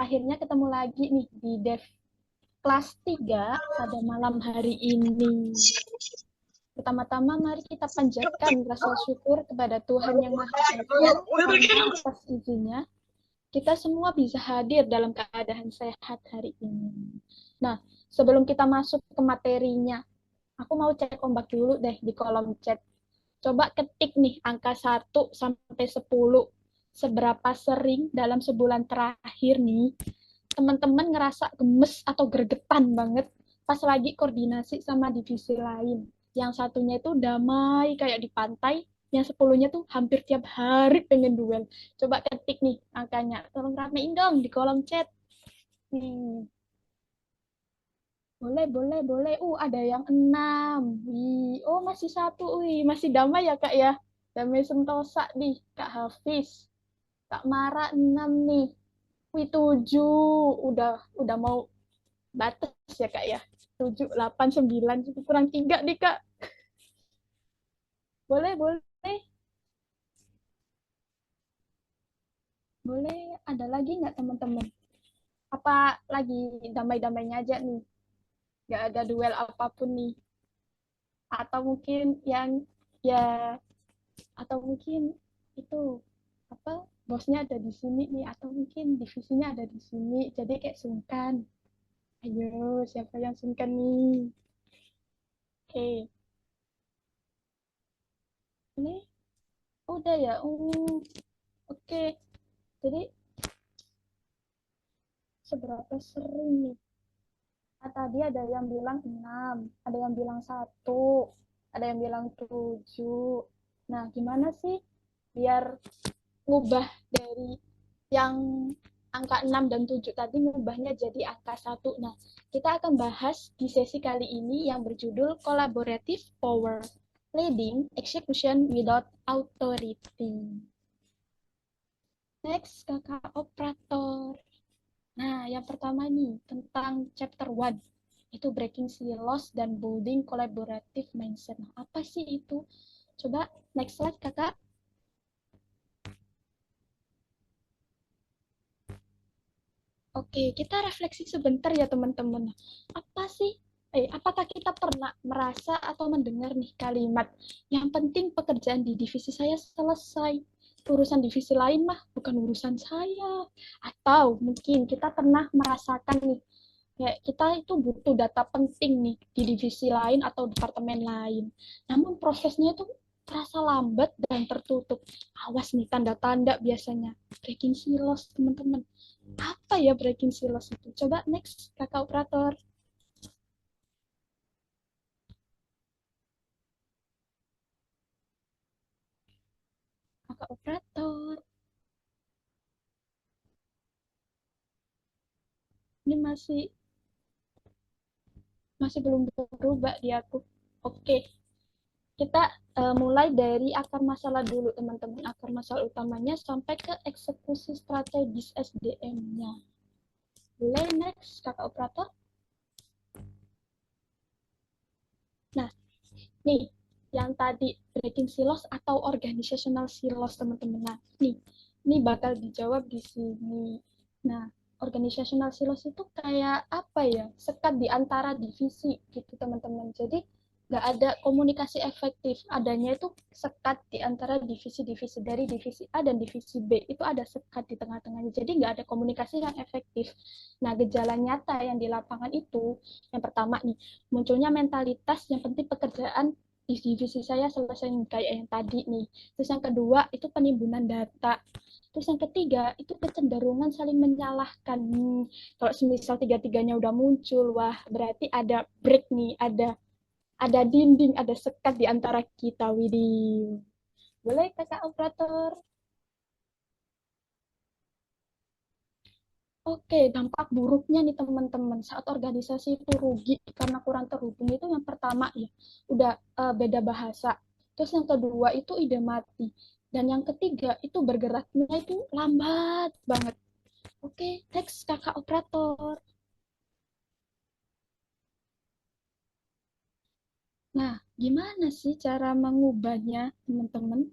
akhirnya ketemu lagi nih di Dev kelas 3 pada malam hari ini. Pertama-tama mari kita panjatkan rasa syukur kepada Tuhan Yang Maha Esa karena atas izinnya kita semua bisa hadir dalam keadaan sehat hari ini. Nah, sebelum kita masuk ke materinya, aku mau cek ombak dulu deh di kolom chat. Coba ketik nih angka 1 sampai 10. Seberapa sering dalam sebulan terakhir nih teman-teman ngerasa gemes atau gregetan banget pas lagi koordinasi sama divisi lain. Yang satunya itu damai kayak di pantai, yang 10-nya tuh hampir tiap hari pengen duel. Coba ketik nih angkanya. Tolong ramein dong di kolom chat. Nih. Boleh, boleh, boleh. Ada yang 6. Wih, oh masih satu. Wih, masih damai ya, Kak ya. Damai sentosa nih, Kak Hafiz. Kak Mara 6 nih. Wih, 7. Udah mau batas ya, Kak ya. 7, 8, 9. Kurang 3 nih, Kak. Boleh, boleh. Boleh. Ada lagi nggak, teman-teman? Apa lagi damai-damainya aja nih? Nggak ada duel apapun nih. Atau mungkin yang ya atau mungkin itu apa bosnya ada di sini nih atau mungkin divisinya ada di sini jadi kayak sungkan. Ayo, siapa yang sungkan nih? Oke. Ini udah ya. Oke. Jadi seberapa sering nih? Tadi ada yang bilang 6, ada yang bilang 1, ada yang bilang 7. Nah, gimana sih biar ngubah dari yang angka 6 dan 7 tadi ngubahnya jadi angka 1. Nah, kita akan bahas di sesi kali ini yang berjudul Collaborative Power, Leading Execution Without Authority. Next, kakak operator. Nah, yang pertama nih, tentang chapter 1. Itu breaking silos dan building collaborative mindset. Nah, apa sih itu? Coba next slide, kakak. Oke, kita refleksi sebentar ya teman-teman. Apa sih? Apakah kita pernah merasa atau mendengar nih kalimat yang penting pekerjaan di divisi saya selesai, urusan divisi lain mah bukan urusan saya. Atau mungkin kita pernah merasakan nih, kayak kita itu butuh data penting nih di divisi lain atau departemen lain. Namun prosesnya itu terasa lambat dan tertutup. Awas nih tanda-tanda biasanya. Breaking silos, teman-teman. Apa ya breaking silos itu? Coba next, kakak operator. Kakak operator. Ini masih belum berubah di aku. Oke, kita mulai dari akar masalah dulu, teman-teman. Akar masalah utamanya sampai ke eksekusi strategis SDM-nya. Boleh next, kakak operator? Nah, nih, yang tadi breaking silos atau organizational silos, teman-teman. Nah, nih bakal dijawab di sini. Nah, organizational silos itu kayak apa ya? Sekat di antara divisi gitu, teman-teman. Jadi nggak ada komunikasi efektif. Adanya itu sekat di antara divisi-divisi dari divisi A dan divisi B. Itu ada sekat di tengah-tengahnya. Jadi nggak ada komunikasi yang efektif. Nah, gejala nyata yang di lapangan itu, yang pertama nih, munculnya mentalitas yang penting pekerjaan di divisi saya selesai kayak yang tadi nih. Terus yang kedua itu penimbunan data. Terus yang ketiga itu kecenderungan saling menyalahkan. Kalau semisal tiga-tiganya udah muncul, wah berarti ada break nih, ada dinding, ada sekat di antara kita, Widih. Boleh kakak operator? Oke, dampak buruknya nih teman-teman saat organisasi itu rugi karena kurang terhubung itu yang pertama ya, udah beda bahasa. Terus yang kedua itu ide mati. Dan yang ketiga itu bergeraknya itu lambat banget. Oke, next kakak operator. Nah, gimana sih cara mengubahnya teman-teman?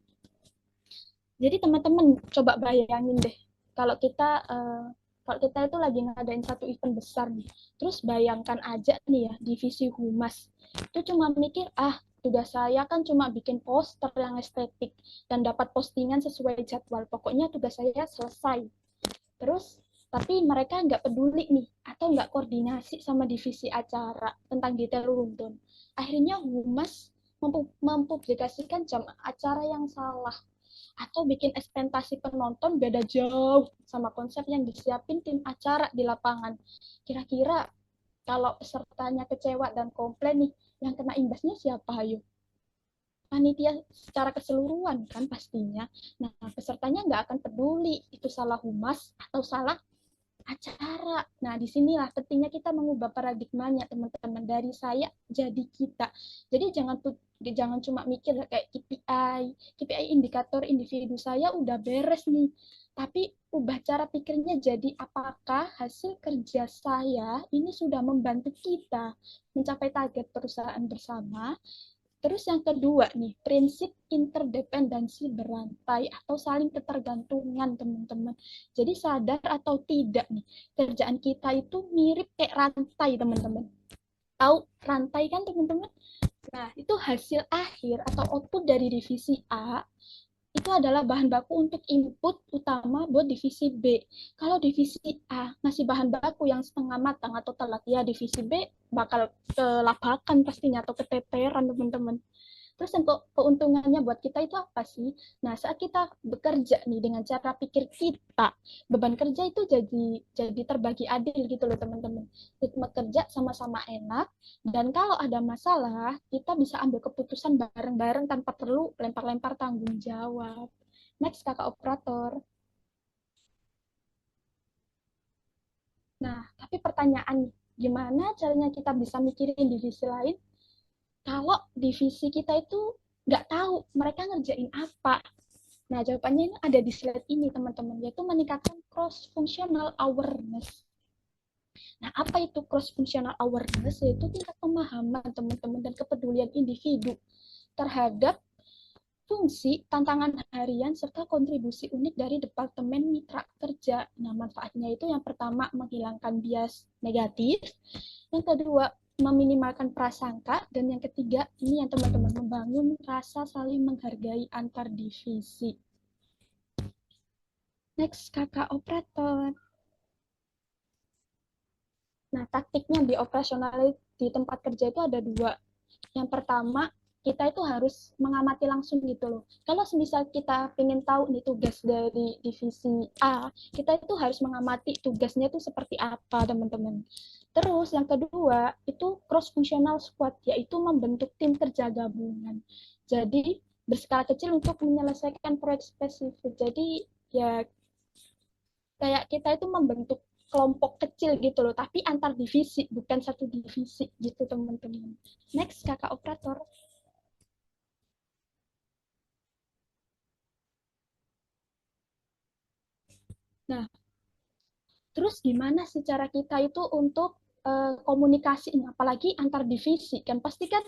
Jadi teman-teman coba bayangin deh, kalau kita Kalau kita itu lagi ngadain satu event besar nih, terus bayangkan aja nih ya, divisi humas itu cuma mikir, tugas saya kan cuma bikin poster yang estetik dan dapat postingan sesuai jadwal. Pokoknya tugas saya selesai. Terus tapi mereka nggak peduli nih atau nggak koordinasi sama divisi acara tentang detail rundown. Akhirnya humas mempublikasikan jam acara yang salah atau bikin ekspektasi penonton beda jauh sama konsep yang disiapin tim acara di lapangan. Kira-kira kalau pesertanya kecewa dan komplain nih, yang kena imbasnya siapa, ayo? Panitia secara keseluruhan kan pastinya. Nah, pesertanya nggak akan peduli itu salah humas atau salah acara. Nah, disinilah pentingnya kita mengubah paradigmanya, teman-teman, dari saya jadi kita. Jadi jangan cuma mikir kayak KPI indikator individu saya udah beres nih. Tapi ubah cara pikirnya jadi apakah hasil kerja saya ini sudah membantu kita mencapai target perusahaan bersama. Terus yang kedua nih, prinsip interdependensi berantai atau saling ketergantungan, teman-teman. Jadi sadar atau tidak nih, kerjaan kita itu mirip kayak rantai, teman-teman. Tahu rantai kan, teman-teman? Nah, itu hasil akhir atau output dari divisi A itu adalah bahan baku untuk input utama buat divisi B. Kalau divisi A ngasih bahan baku yang setengah matang atau telat, ya divisi B bakal kelabakan pastinya atau keteteran, teman-teman. Terus yang keuntungannya buat kita itu apa sih? Nah, saat kita bekerja nih dengan cara pikir kita, beban kerja itu jadi terbagi adil gitu loh, teman-teman. Ritme kerja sama-sama enak, dan kalau ada masalah, kita bisa ambil keputusan bareng-bareng tanpa perlu lempar-lempar tanggung jawab. Next, kakak operator. Nah, tapi pertanyaan, gimana caranya kita bisa mikirin divisi lain kalau divisi kita itu nggak tahu mereka ngerjain apa? Nah, jawabannya ini ada di slide ini, teman-teman, yaitu meningkatkan cross-functional awareness. Nah, apa itu cross-functional awareness? Yaitu tingkat pemahaman teman-teman dan kepedulian individu terhadap fungsi, tantangan harian, serta kontribusi unik dari Departemen Mitra Kerja. Nah, manfaatnya itu yang pertama, menghilangkan bias negatif. Yang kedua, meminimalkan prasangka. Dan yang ketiga, ini yang teman-teman, membangun rasa saling menghargai antar divisi. Next, kakak operator. Nah, taktiknya di operasional di tempat kerja itu ada dua. Yang pertama, kita itu harus mengamati langsung gitu loh. Kalau misal kita ingin tahu nih tugas dari divisi A, kita itu harus mengamati tugasnya itu seperti apa, teman-teman. Terus yang kedua, itu cross functional squad, yaitu membentuk tim kerja gabungan. Jadi berskala kecil untuk menyelesaikan proyek spesifik. Jadi ya kayak kita itu membentuk kelompok kecil gitu loh, tapi antar divisi, bukan satu divisi gitu, teman-teman. Next, kakak operator. Nah, terus gimana sih cara kita itu untuk komunikasi, apalagi antar divisi? Kan pasti kan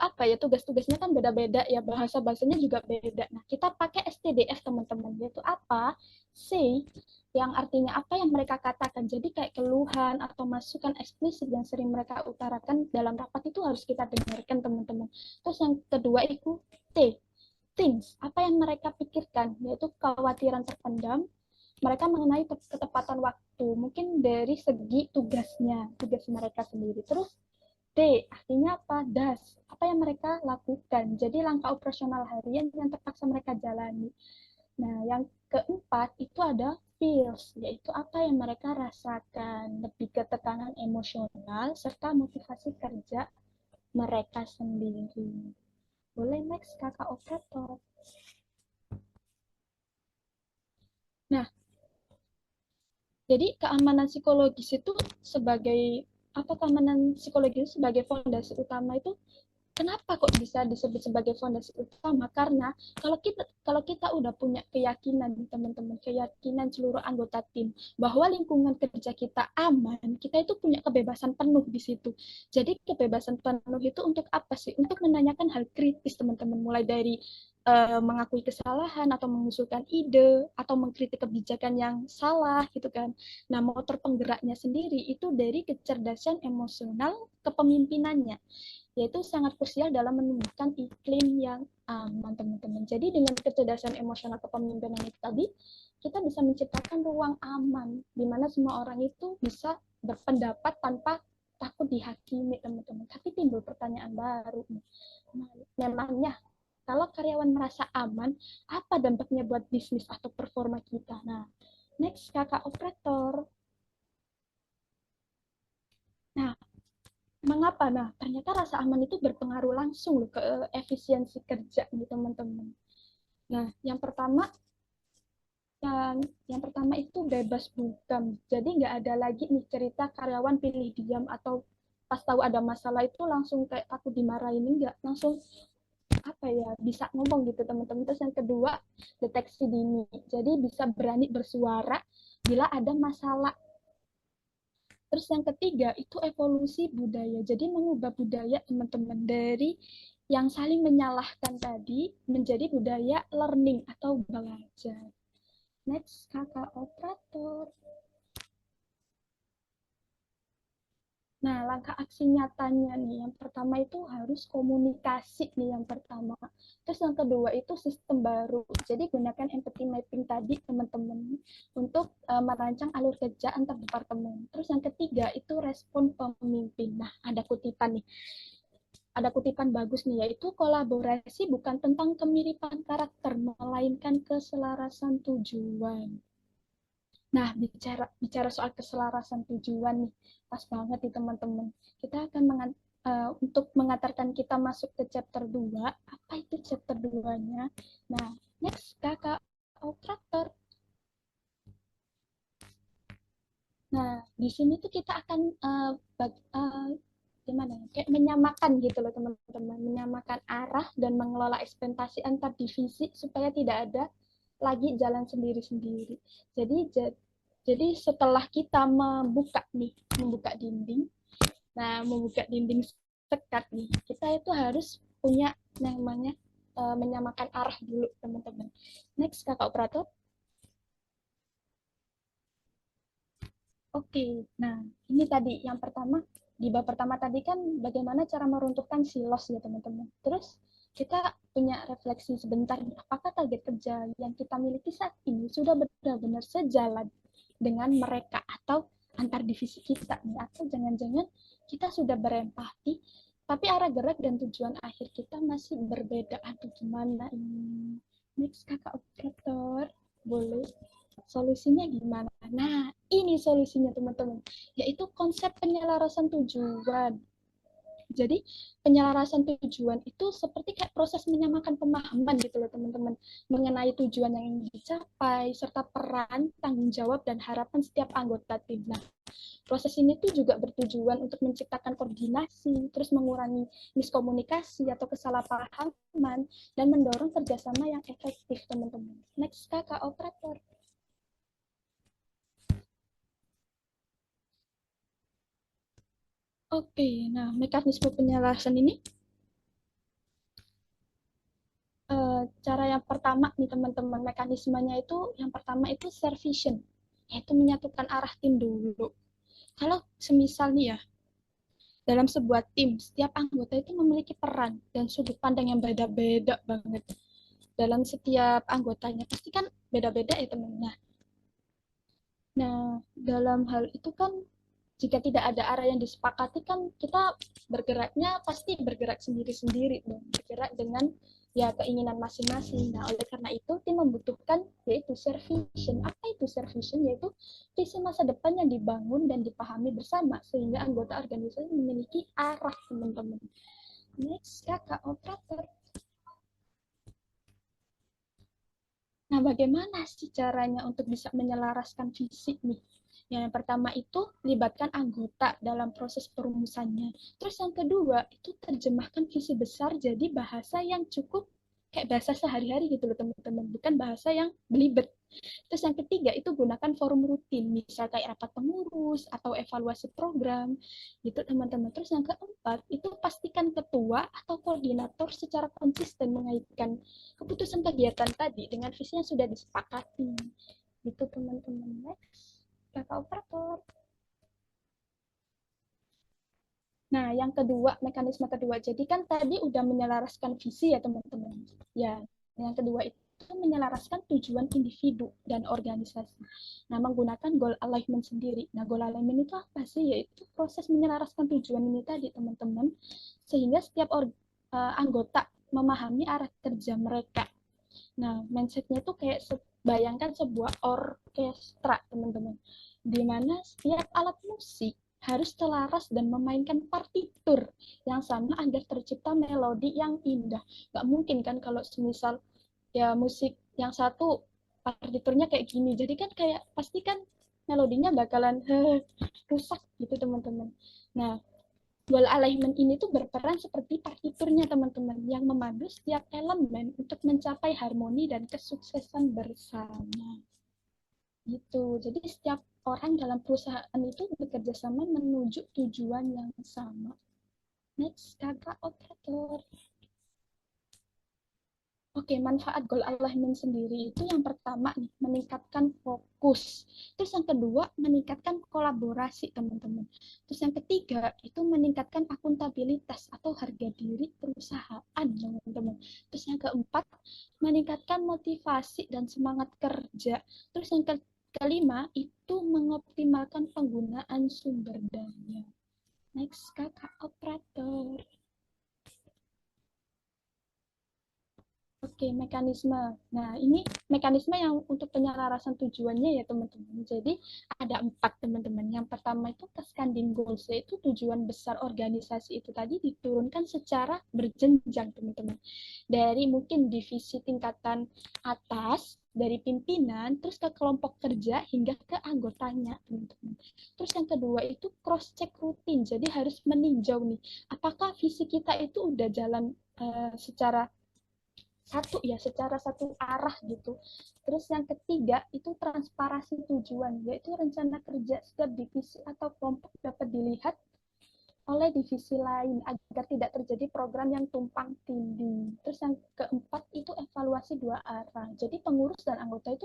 apa ya, tugas-tugasnya kan beda-beda ya, bahasa-bahasanya juga beda. Nah, kita pakai STDF, teman-teman, yaitu apa? Say, yang artinya apa yang mereka katakan. Jadi kayak keluhan atau masukan eksplisit yang sering mereka utarakan dalam rapat itu harus kita dengarkan, teman-teman. Terus yang kedua itu T, things, apa yang mereka pikirkan, yaitu kekhawatiran terpendam mereka mengenai ketepatan waktu, mungkin dari segi tugas mereka sendiri. Terus D, artinya apa? Das, apa yang mereka lakukan. Jadi langkah operasional harian yang terpaksa mereka jalani. Nah, yang keempat itu ada feels, yaitu apa yang mereka rasakan, lebih ke tekanan emosional serta motivasi kerja mereka sendiri. Boleh next, kakak operator. Nah, jadi keamanan psikologis itu sebagai apa, keamanan psikologis sebagai fondasi utama itu, kenapa kok bisa disebut sebagai fondasi utama? Karena kalau kita udah punya keyakinan, teman-teman, keyakinan seluruh anggota tim bahwa lingkungan kerja kita aman, kita itu punya kebebasan penuh di situ. Jadi kebebasan penuh itu untuk apa sih? Untuk menanyakan hal kritis, teman-teman, mulai dari mengakui kesalahan atau mengusulkan ide atau mengkritik kebijakan yang salah gitu kan. Nah, motor penggeraknya sendiri itu dari kecerdasan emosional kepemimpinannya, yaitu sangat krusial dalam menumbuhkan iklim yang aman, teman-teman. Jadi dengan kecerdasan emosional kepemimpinan itu tadi, kita bisa menciptakan ruang aman di mana semua orang itu bisa berpendapat tanpa takut dihakimi, teman-teman. Tapi timbul pertanyaan baru. Nah, memangnya kalau karyawan merasa aman, apa dampaknya buat bisnis atau performa kita? Nah, next kakak operator. Nah, mengapa? Nah, ternyata rasa aman itu berpengaruh langsung loh ke efisiensi kerja nih teman-teman. Nah, yang pertama itu bebas bungkam. Jadi nggak ada lagi nih cerita karyawan pilih diam atau pas tahu ada masalah itu langsung kayak takut dimarahin, enggak, langsung apa ya, bisa ngomong gitu teman-teman. Terus yang kedua, deteksi dini. Jadi bisa berani bersuara bila ada masalah. Terus yang ketiga itu evolusi budaya. Jadi mengubah budaya teman-teman dari yang saling menyalahkan tadi menjadi budaya learning atau belajar. Next, kakak operator. Nah, langkah aksi nyatanya nih, yang pertama itu harus komunikasi nih yang pertama. Terus yang kedua itu sistem baru. Jadi gunakan empathy mapping tadi teman-teman untuk merancang alur kerja antar departemen. Terus yang ketiga itu respon pemimpin. Nah, ada kutipan bagus nih, yaitu kolaborasi bukan tentang kemiripan karakter, melainkan keselarasan tujuan. Nah, bicara bicara soal keselarasan tujuan nih, pas banget nih teman-teman. Kita akan untuk mengantarkan kita masuk ke chapter 2. Apa itu chapter 2-nya? Nah, next kakak operator. Nah, di sini tuh kita akan gimana ya? Kayak menyamakan gitu loh teman-teman, menyamakan arah dan mengelola ekspektasi antar divisi supaya tidak ada lagi jalan sendiri-sendiri. Jadi setelah kita membuka dinding, nah membuka dinding sekat nih, kita itu harus punya namanya menyamakan arah dulu teman-teman. Next kakak operator. Oke, nah ini tadi yang pertama, di bab pertama tadi kan bagaimana cara meruntuhkan silos ya teman-teman. Terus kita punya refleksi sebentar, apakah target kerja yang kita miliki saat ini sudah benar-benar sejalan dengan mereka atau antar divisi kita nih, atau jangan-jangan kita sudah berempati tapi arah gerak dan tujuan akhir kita masih berbeda. Aduh gimana ini? Next kakak operator, boleh solusinya gimana? Nah, ini solusinya teman-teman, yaitu konsep penyelarasan tujuan. Jadi penyelarasan tujuan itu seperti kayak proses menyamakan pemahaman gitu loh teman-teman, mengenai tujuan yang ingin dicapai serta peran, tanggung jawab dan harapan setiap anggota tim. Nah, proses ini tuh juga bertujuan untuk menciptakan koordinasi, terus mengurangi miskomunikasi atau kesalahpahaman dan mendorong kerjasama yang efektif teman-teman. Next kakak operator. Oke, nah mekanisme penyelarasan ini cara yang pertama nih teman-teman, mekanismenya itu yang pertama itu share vision, yaitu menyatukan arah tim dulu. Kalau semisal nih ya, dalam sebuah tim setiap anggota itu memiliki peran dan sudut pandang yang beda-beda banget. Dalam setiap anggotanya pasti kan beda-beda ya teman-teman. Nah, dalam hal itu kan jika tidak ada arah yang disepakati kan kita bergeraknya pasti bergerak sendiri-sendiri dong, bergerak dengan ya keinginan masing-masing. Nah, oleh karena itu tim membutuhkan yaitu share vision. Apa itu share vision? Yaitu visi masa depan yang dibangun dan dipahami bersama sehingga anggota organisasi memiliki arah teman-teman. Next, kakak operator. Nah, bagaimana sih caranya untuk bisa menyelaraskan visi nih? Yang pertama itu libatkan anggota dalam proses perumusannya. Terus yang kedua itu terjemahkan visi besar jadi bahasa yang cukup kayak bahasa sehari-hari gitu loh teman-teman, bukan bahasa yang belibet. Terus yang ketiga itu gunakan forum rutin, misal kayak rapat pengurus atau evaluasi program gitu teman-teman. Terus yang keempat itu pastikan ketua atau koordinator secara konsisten mengaitkan keputusan kegiatan tadi dengan visi yang sudah disepakati gitu teman-teman. Next, kakak operator. Nah, yang kedua, mekanisme kedua. Jadi kan tadi udah menyelaraskan visi ya, teman-teman. Ya, yang kedua itu menyelaraskan tujuan individu dan organisasi. Nah, menggunakan goal alignment sendiri. Nah, goal alignment itu apa sih? Yaitu proses menyelaraskan tujuan ini tadi, teman-teman. Sehingga setiap anggota memahami arah kerja mereka. Nah, mindsetnya itu kayak bayangkan sebuah orkestra, teman-teman. Di mana setiap alat musik harus selaras dan memainkan partitur yang sama agar tercipta melodi yang indah. Gak mungkin kan kalau semisal ya musik yang satu partiturnya kayak gini. Jadi kan kayak pasti kan melodinya bakalan rusak gitu teman-teman. Nah, Wall alignment ini tuh berperan seperti partiturnya teman-teman yang memandu setiap elemen untuk mencapai harmoni dan kesuksesan bersama. Gitu. Jadi setiap orang dalam perusahaan itu bekerja sama menuju tujuan yang sama. Next, kakak operator. Oke, manfaat goal alignment sendiri itu yang pertama nih, meningkatkan fokus. Terus yang kedua, meningkatkan kolaborasi, teman-teman. Terus yang ketiga, itu meningkatkan akuntabilitas atau harga diri perusahaan, teman-teman. Terus yang keempat, meningkatkan motivasi dan semangat kerja. Terus yang kelima, itu mengoptimalkan penggunaan sumber daya. Next, kakak operator. Oke, mekanisme. Nah, ini mekanisme yang untuk penyelarasan tujuannya ya teman-teman. Jadi ada 4 teman-teman. Yang pertama itu cascading goals, yaitu tujuan besar organisasi itu tadi diturunkan secara berjenjang teman-teman. Dari mungkin divisi tingkatan atas, dari pimpinan, terus ke kelompok kerja hingga ke anggotanya teman-teman. Terus yang kedua itu cross check rutin. Jadi harus meninjau nih, apakah visi kita itu udah jalan secara satu ya secara satu arah gitu. Terus yang ketiga itu transparasi tujuan, yaitu rencana kerja setiap divisi atau kelompok dapat dilihat oleh divisi lain agar tidak terjadi program yang tumpang tindih. Terus yang keempat itu evaluasi dua arah. Jadi pengurus dan anggota itu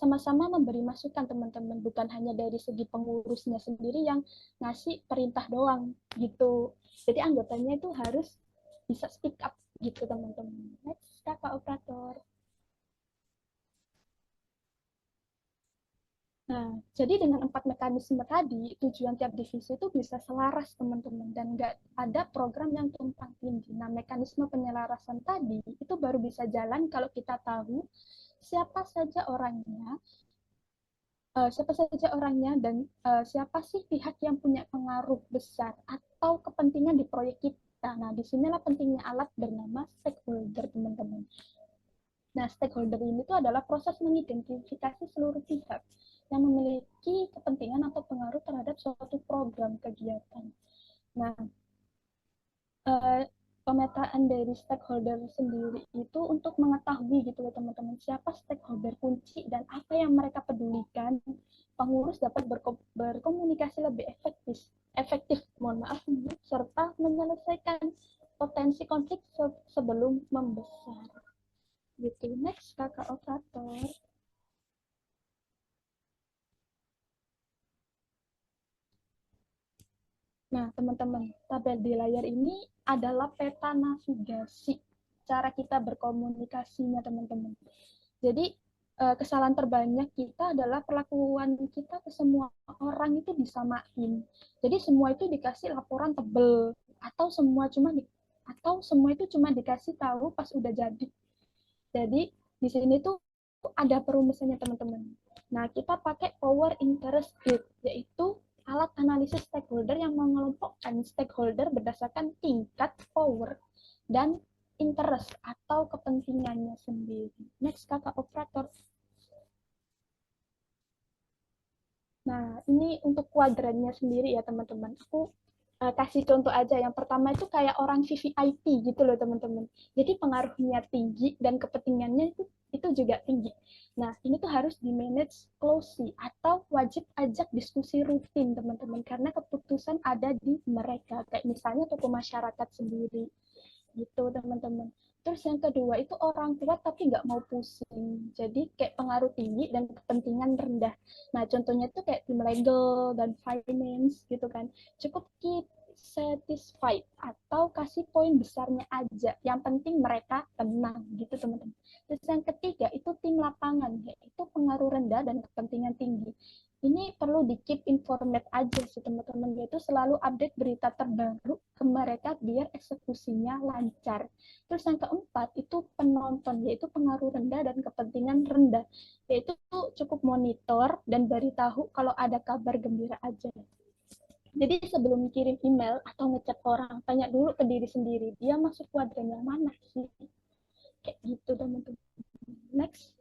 sama-sama memberi masukan teman-teman, bukan hanya dari segi pengurusnya sendiri yang ngasih perintah doang gitu. Jadi anggotanya itu harus bisa speak up gitu teman-teman. Next, kakak operator. Nah, jadi dengan 4 mekanisme tadi, tujuan tiap divisi itu bisa selaras teman-teman dan nggak ada program yang tumpang tindih. Nah, mekanisme penyelarasan tadi itu baru bisa jalan kalau kita tahu siapa saja orangnya dan siapa sih pihak yang punya pengaruh besar atau kepentingan di proyek kita. Nah, disinilah pentingnya alat bernama stakeholder, teman-teman. Nah, stakeholder ini tuh adalah proses mengidentifikasi seluruh pihak yang memiliki kepentingan atau pengaruh terhadap suatu program kegiatan. Nah, eh, pemetaan dari stakeholder sendiri itu untuk mengetahui gitu loh teman-teman, siapa stakeholder kunci dan apa yang mereka pedulikan, pengurus dapat berkomunikasi lebih efektif, mohon maaf, serta menyelesaikan potensi konflik sebelum membesar. Gitu. Next, kakak operator. Nah, teman-teman, tabel di layar ini adalah peta navigasi cara kita berkomunikasinya, teman-teman. Jadi, kesalahan terbanyak kita adalah perlakuan kita ke semua orang itu disamain. Jadi semua itu dikasih laporan tebel atau semua itu cuma dikasih tahu pas udah jadi. Jadi di sini tuh ada perumusannya teman-teman. Nah, kita pakai power interest group, yaitu alat analisis stakeholder yang mengelompokkan stakeholder berdasarkan tingkat power dan interest atau kepentingannya sendiri. Next, kakak operator. Nah, ini untuk kuadrannya sendiri ya teman-teman. Aku kasih contoh aja. Yang pertama itu kayak orang VVIP gitu loh teman-teman. Jadi pengaruhnya tinggi dan kepentingannya itu juga tinggi. Nah, ini tuh harus di manage closely atau wajib ajak diskusi rutin teman-teman karena keputusan ada di mereka. Kayak misalnya tokoh masyarakat sendiri gitu teman-teman. Terus yang kedua itu orang tua tapi nggak mau pusing. Jadi kayak pengaruh tinggi dan kepentingan rendah. Nah contohnya itu kayak tim legal dan finance gitu kan. Cukup keep satisfied atau kasih poin besarnya aja. Yang penting mereka tenang gitu teman-teman. Terus yang ketiga itu tim lapangan, yaitu pengaruh rendah dan kepentingan tinggi. Ini perlu di keep informed aja sih teman-teman, yaitu selalu update berita terbaru ke mereka biar eksekusinya lancar. Terus yang keempat itu penonton, yaitu pengaruh rendah dan kepentingan rendah, yaitu cukup monitor dan beritahu kalau ada kabar gembira aja. Jadi sebelum kirim email atau ngechat orang, tanya dulu ke diri sendiri, dia masuk kuadran yang mana sih? Kayak gitu teman-teman. Next,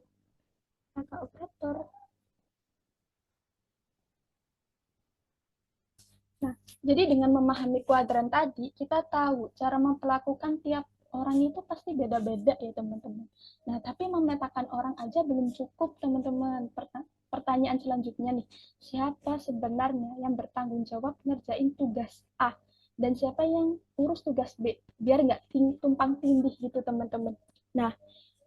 kakak operator. Nah, jadi dengan memahami kuadran tadi, kita tahu cara memperlakukan tiap orang itu pasti beda-beda ya teman-teman. Nah, tapi memetakan orang aja belum cukup teman-teman. Pertanyaan selanjutnya nih, siapa sebenarnya yang bertanggung jawab ngerjain tugas A? Dan siapa yang urus tugas B? Biar nggak tumpang tindih gitu teman-teman. Nah,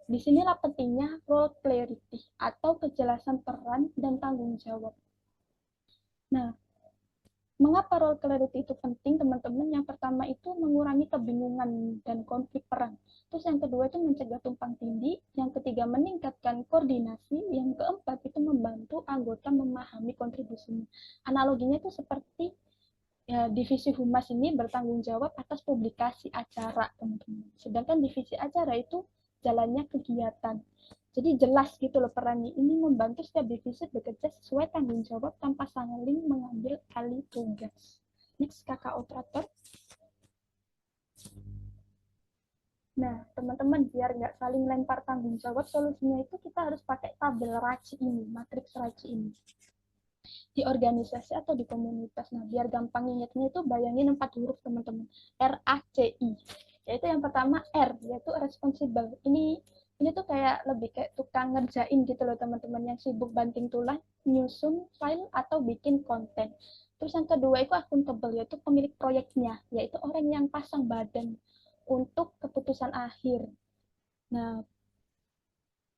disinilah pentingnya role clarity atau kejelasan peran dan tanggung jawab. Nah, mengapa role clarity itu penting, teman-teman? Yang pertama itu mengurangi kebingungan dan konflik peran. Terus yang kedua itu mencegah tumpang tindih. Yang ketiga meningkatkan koordinasi. Yang keempat itu membantu anggota memahami kontribusinya. Analoginya itu seperti ya, divisi humas ini bertanggung jawab atas publikasi acara, teman-teman. Sedangkan divisi acara itu jalannya kegiatan. Jadi jelas gitu loh perannya. Ini membantu setiap divisi bekerja sesuai tanggung jawab tanpa saling mengambil alih tugas. Next, kakak operator. Nah, teman-teman, biar nggak saling lempar tanggung jawab, solusinya itu kita harus pakai tabel RACI ini, matriks RACI ini. Di organisasi atau di komunitas. Nah, biar gampang ingatnya itu bayangin 4 huruf teman-teman. RACI. Yaitu yang pertama R, yaitu responsible. Ini tuh kayak lebih kayak tukang ngerjain gitu loh teman-teman yang sibuk banting tulang, nyusun file atau bikin konten. Terus yang kedua itu accountable, yaitu pemilik proyeknya, yaitu orang yang pasang badan untuk keputusan akhir. Nah,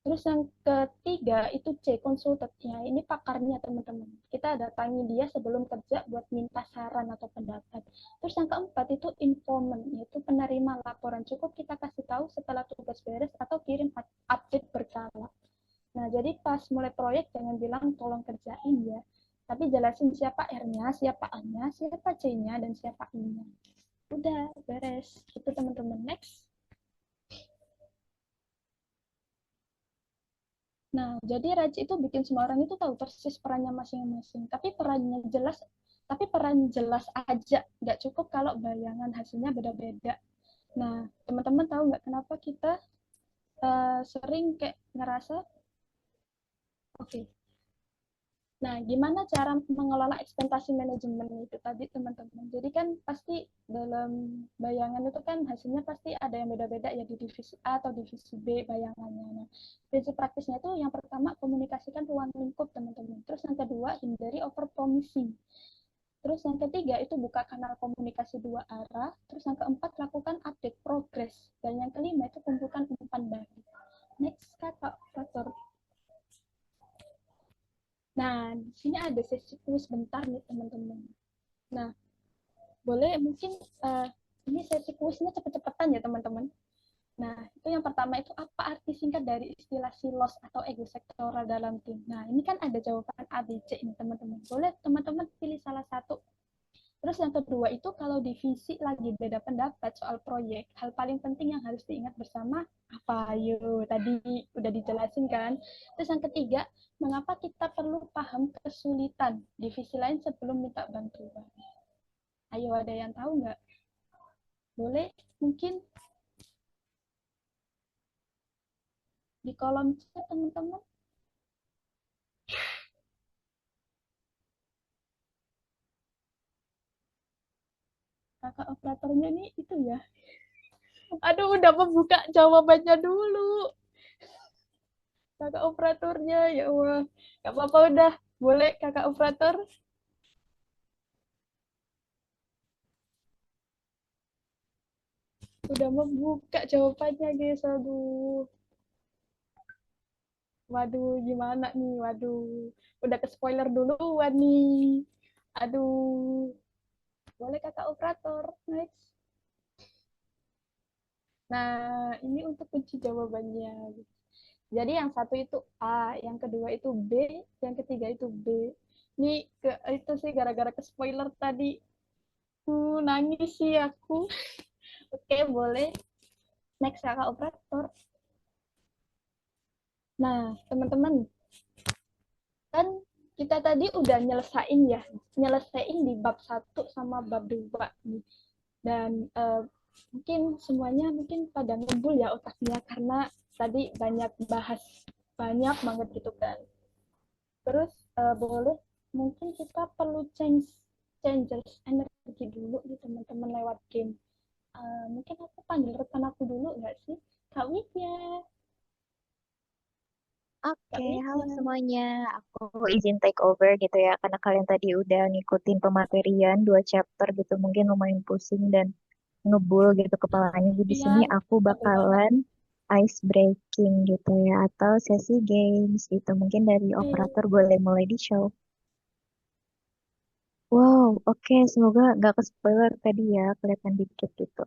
terus yang ketiga itu C, konsultannya. Ini pakarnya teman-teman. Kita datangi dia sebelum kerja buat minta saran atau pendapat. Terus yang keempat itu informant, yaitu penerima laporan. Cukup kita kasih tahu setelah tugas beres atau kirim update berkala. Nah, jadi pas mulai proyek jangan bilang tolong kerjain ya. Tapi jelasin siapa R-nya, siapa A-nya, siapa C-nya, dan siapa I-nya. Udah, beres. Itu teman-teman. Next. Nah, jadi Raj itu bikin semua orang itu tahu persis perannya masing-masing. Tapi peran jelas aja, nggak cukup kalau bayangan hasilnya beda-beda. Nah, teman-teman tahu nggak kenapa kita sering kayak ngerasa, oke, okay. Nah, gimana cara mengelola ekspektasi manajemen itu tadi teman-teman? Jadi kan pasti dalam bayangan itu kan hasilnya pasti ada yang beda-beda ya di divisi A atau divisi B bayangannya. Nah, prinsip praktisnya itu yang pertama komunikasikan ruang lingkup teman-teman. Terus yang kedua hindari over promising. Terus yang ketiga itu buka kanal komunikasi 2 arah. Terus yang keempat lakukan update progress. Dan yang kelima itu kumpulkan umpan balik. Next kakak operator. Nah, di sini ada sesi kuis bentar nih teman-teman. Nah, boleh mungkin uh, ini sesi kuisnya cepet-cepetan ya teman-teman. Nah, itu yang pertama itu apa arti singkat dari istilah silos atau ego sektoral dalam tim. Nah, ini kan ada jawaban A, B, C ini teman-teman. Boleh teman-teman pilih salah satu. Terus yang kedua itu kalau divisi lagi beda pendapat soal proyek, hal paling penting yang harus diingat bersama apa? Ayo, tadi udah dijelasin kan. Terus yang ketiga, mengapa kita perlu paham kesulitan divisi lain sebelum minta bantuan? Ayo, ada yang tahu nggak? Boleh mungkin di kolom chat teman-teman. kakak operatornya nih itu ya. Aduh, udah membuka jawabannya dulu. Kakak operatornya, ya Allah. Gak apa-apa udah. Boleh kakak operator? Udah membuka jawabannya, guys. Aduh. Waduh, gimana nih? Waduh. Udah ke spoiler duluan nih. Aduh. Boleh kakak operator. Next. Nah, ini untuk kunci jawabannya. Jadi yang satu itu A, yang kedua itu B, yang ketiga itu B. Ini itu sih gara-gara ke spoiler tadi. Nangis sih aku. Oke, boleh. Next kakak operator. Nah, teman-teman, kan kita tadi udah nyelesain ya, nyelesain di bab satu sama bab 2 nih. Dan mungkin semuanya mungkin pada ngumpul ya otaknya karena tadi banyak bahas banyak banget gitu kan. Terus boleh mungkin kita perlu changes energi dulu nih teman-teman lewat game. Mungkin aku panggil rekan aku dulu nggak sih? Kak Widya. Oke, Kak halo Widya. semuanya. Aku izin take over gitu ya, karena kalian tadi udah ngikutin pematerian 2 chapter gitu, mungkin lumayan pusing dan ngebul gitu kepalanya. Jadi di Iya, sini aku betul banget. bakalan ice breaking gitu ya, atau sesi games gitu. Mungkin dari operator boleh mulai di show. Wow, oke, semoga nggak ke spoiler tadi ya, kelihatan dikit gitu.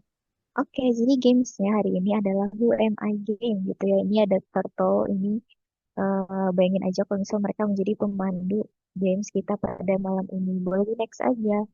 Oke, jadi gamesnya hari ini adalah Who Am I Game gitu ya. Ini ada turtle ini. Bayangin aja kalau misalnya mereka menjadi pemandu games kita pada malam ini. Boleh di next aja.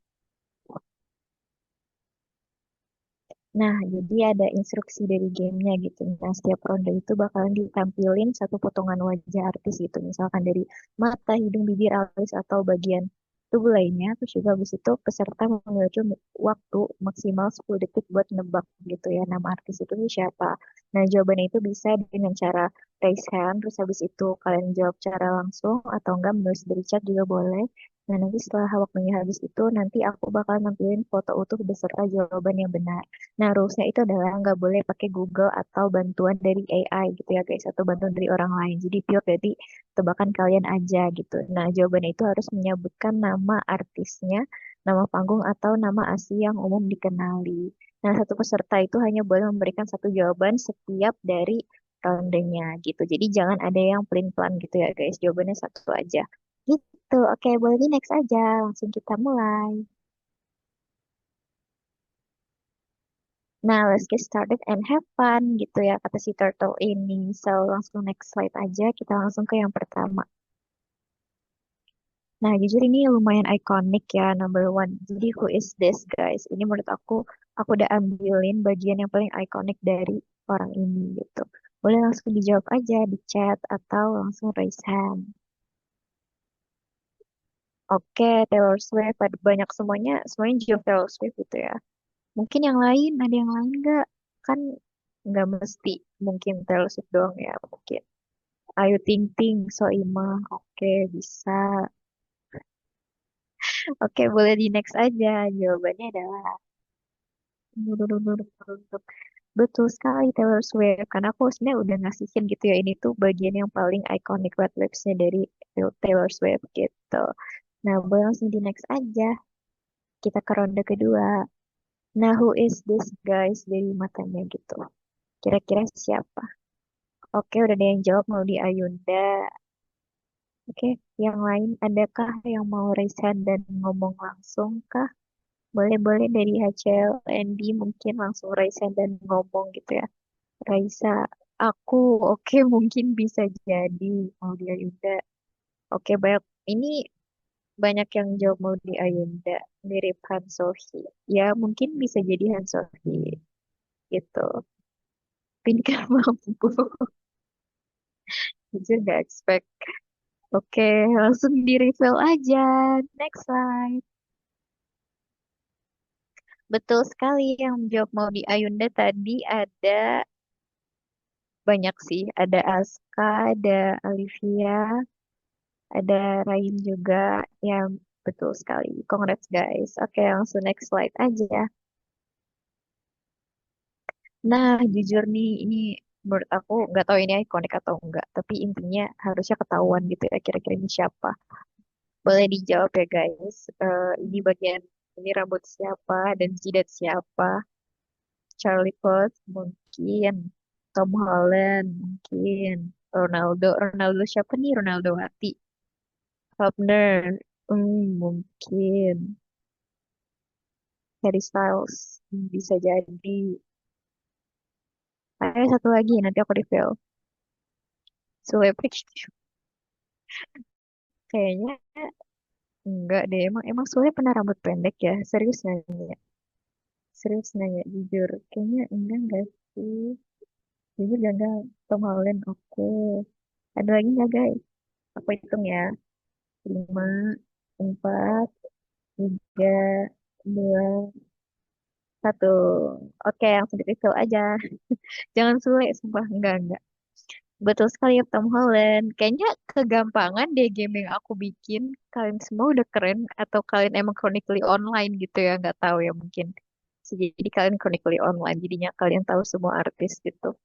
Nah, jadi ada instruksi dari gamenya gitu. Nah, setiap ronde itu bakalan ditampilin satu potongan wajah artis gitu. Misalkan dari mata, hidung, bibir, alis, atau bagian tubuh lainnya. Terus juga habis itu peserta memiliki waktu maksimal 10 detik buat nebak gitu ya. Nama artis itu siapa. Nah, jawabannya itu bisa dengan cara raise hand. Terus habis itu kalian jawab secara langsung atau enggak menulis dari chat juga boleh. Nah, nanti setelah waktunya habis itu, nanti aku bakal nampilin foto utuh beserta jawaban yang benar. Nah, rules-nya itu adalah nggak boleh pakai Google atau bantuan dari AI gitu ya guys, atau bantuan dari orang lain. Jadi pure dari tebakan kalian aja gitu. Nah, jawabannya itu harus menyebutkan nama artisnya, nama panggung atau nama asli yang umum dikenali. Nah, satu peserta itu hanya boleh memberikan satu jawaban setiap dari rondenya gitu. Jadi jangan ada yang pelin-pelan gitu ya guys. Jawabannya satu aja. Gitu. Oke, boleh di next aja. Langsung kita mulai. Nah, let's get started and have fun gitu ya kata si turtle ini. So, langsung next slide aja. Kita langsung ke yang pertama. Nah, jujur ini lumayan ikonik ya, number one. Jadi, who is this guys? Ini menurut aku udah ambilin bagian yang paling ikonik dari orang ini gitu. Boleh langsung dijawab aja di chat atau langsung raise hand. Oke, Taylor Swift. Ada banyak semuanya jawab Taylor Swift gitu ya. Mungkin yang lain, ada yang lain nggak? Kan nggak mesti mungkin Taylor Swift doang ya, mungkin. Ayu Ting Ting, Soimah. Oke, bisa. Oke, boleh di next aja. Jawabannya adalah betul sekali Taylor Swift. Karena aku sebenarnya udah ngasihin gitu ya. Ini tuh bagian yang paling iconic Red Lips-nya dari Taylor Swift gitu. Nah, boleh langsung di next aja. Kita ke ronde kedua. Nah, who is this guys dari matanya gitu. Kira-kira siapa? Oke, udah ada yang jawab mau di Ayunda. Oke, yang lain adakah yang mau raise hand dan ngomong langsung kah? Boleh-boleh dari HCLND mungkin langsung raise hand dan ngomong gitu ya. Raisa, aku oke mungkin bisa jadi mau di Ayunda. Oke, banyak ini banyak yang jawab mau di Ayunda mirip Han Sohee. Ya, mungkin bisa jadi Han Sohee gitu. Pinkan mampu. Jujur gak expect. Oke, langsung di reveal aja. Next slide. Betul sekali yang jawab mau di Ayunda tadi ada banyak sih. Ada Aska, ada Olivia, ada Rain juga. Ya, betul sekali. Congrats guys. Oke, langsung next slide aja. Nah, jujur nih, ini menurut aku nggak tahu ini ikonik atau enggak, tapi intinya harusnya ketahuan gitu ya kira-kira ini siapa. Boleh dijawab ya guys. Ini bagian ini rambut siapa dan jidat siapa? Charlie Puth mungkin, Tom Holland mungkin, Ronaldo. Ronaldo siapa nih? Ronaldo Hati. Hopner, mungkin. Harry Styles, bisa jadi. Ada satu lagi nanti aku reveal. Sule kayaknya enggak deh. Emang Sule pernah rambut pendek ya? Serius nanya? Serius nanya jujur. Kayaknya enggak sih. Jujur gagal. Tom Holland oke. Ada lagi nggak guys? Aku hitung ya. 5, 4, 3, 2, 1. Oke, langsung di reveal aja. Jangan sulit, sumpah. Enggak. Betul sekali ya Tom Holland. Kayaknya kegampangan deh game yang aku bikin. Kalian semua udah keren atau kalian emang chronically online gitu ya? Nggak tahu ya mungkin. Jadi kalian chronically online, jadinya kalian tahu semua artis gitu.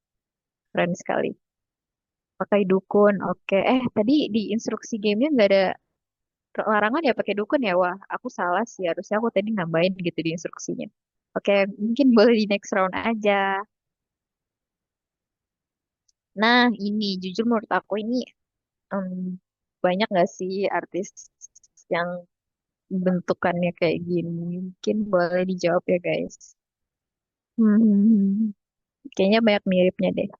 Keren sekali. Pakai dukun, oke. Tadi di instruksi gamenya nggak ada larangan ya pakai dukun ya? Wah, aku salah sih. Harusnya aku tadi nambahin gitu di instruksinya. Oke, mungkin boleh di next round aja. Nah, ini jujur menurut aku ini em, banyak nggak sih artis yang bentukannya kayak gini? Mungkin boleh dijawab ya guys. Hmm, kayaknya banyak miripnya deh.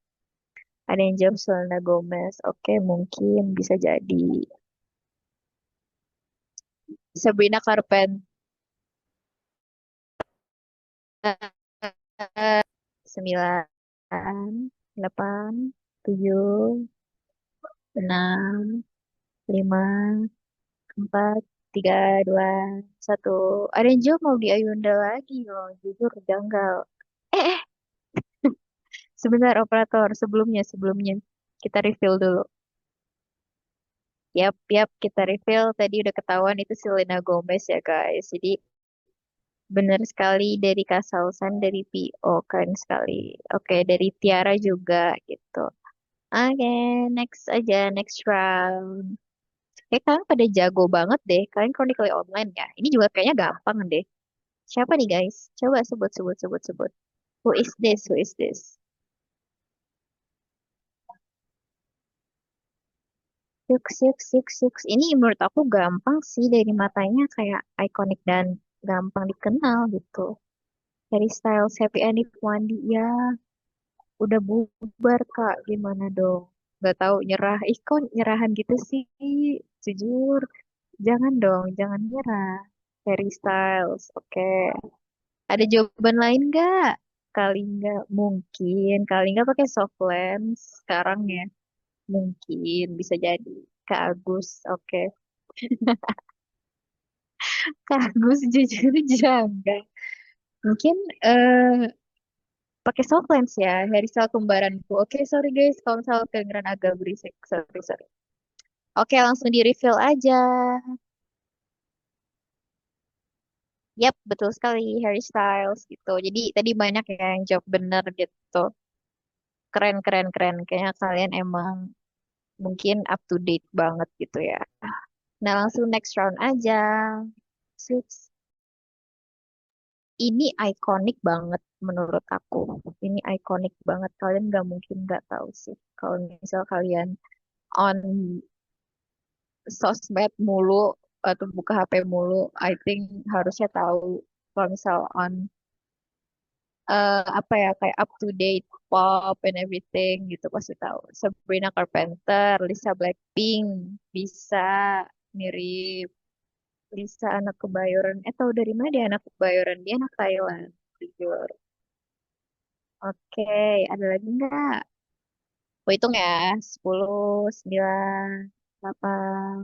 Ada yang jawab Selena Gomez. Oke, mungkin bisa jadi. Sabrina Carpenter. 9, 8, 7, 6, 5, 4, 3, 2, 1. Ada yang jawab mau di Ayunda lagi loh. Jujur janggal. Eh, sebentar operator. Sebelumnya. Kita refill dulu. Yap, kita refill. Tadi udah ketahuan itu Selena Gomez ya guys. Jadi benar sekali dari Kak Sausan, dari PO. Keren sekali. Oke, dari Tiara juga gitu. Oke, next aja, next round. Kalian pada jago banget deh. Kalian chronically online ya. Ini juga kayaknya gampang deh. Siapa nih guys? Coba sebut. Who is this? Who is this? Yuk. Ini menurut aku gampang sih dari matanya kayak ikonik dan gampang dikenal gitu. Harry Styles, Happy Anif Wandi, ya udah bubar Kak. Gimana dong? Gak tahu nyerah. Ih kok nyerahan gitu sih? Jujur, jangan dong, jangan nyerah. Harry Styles, oke. Ada jawaban lain nggak? Kali nggak mungkin, kali nggak pakai soft lens sekarang ya. Mungkin bisa jadi. Kak Agus, oke. Kak Agus jujur jangan. Mungkin pakai soft lens ya, hairstyle kembaranku. Oke, sorry guys, kalau misalnya kedengeran agak berisik. Sorry. Oke, langsung di reveal aja. Yap, betul sekali, Harry Styles gitu. Jadi tadi banyak ya yang jawab bener gitu. Keren. Kayaknya kalian emang mungkin up to date banget gitu ya. Nah, langsung next round aja. Suits. Ini ikonik banget menurut aku. Ini ikonik banget. Kalian nggak mungkin nggak tahu sih. Kalau misal kalian on sosmed mulu atau buka HP mulu, I think harusnya tahu. Kalau misal on apa ya kayak up to date pop and everything gitu pasti tahu. Sabrina Carpenter, Lisa Blackpink, bisa mirip Lisa anak Kebayoran. Tahu dari mana dia anak Kebayoran? Dia anak Thailand. Jujur. Oke, ada lagi nggak? Aku hitung ya. 10, 9, 8,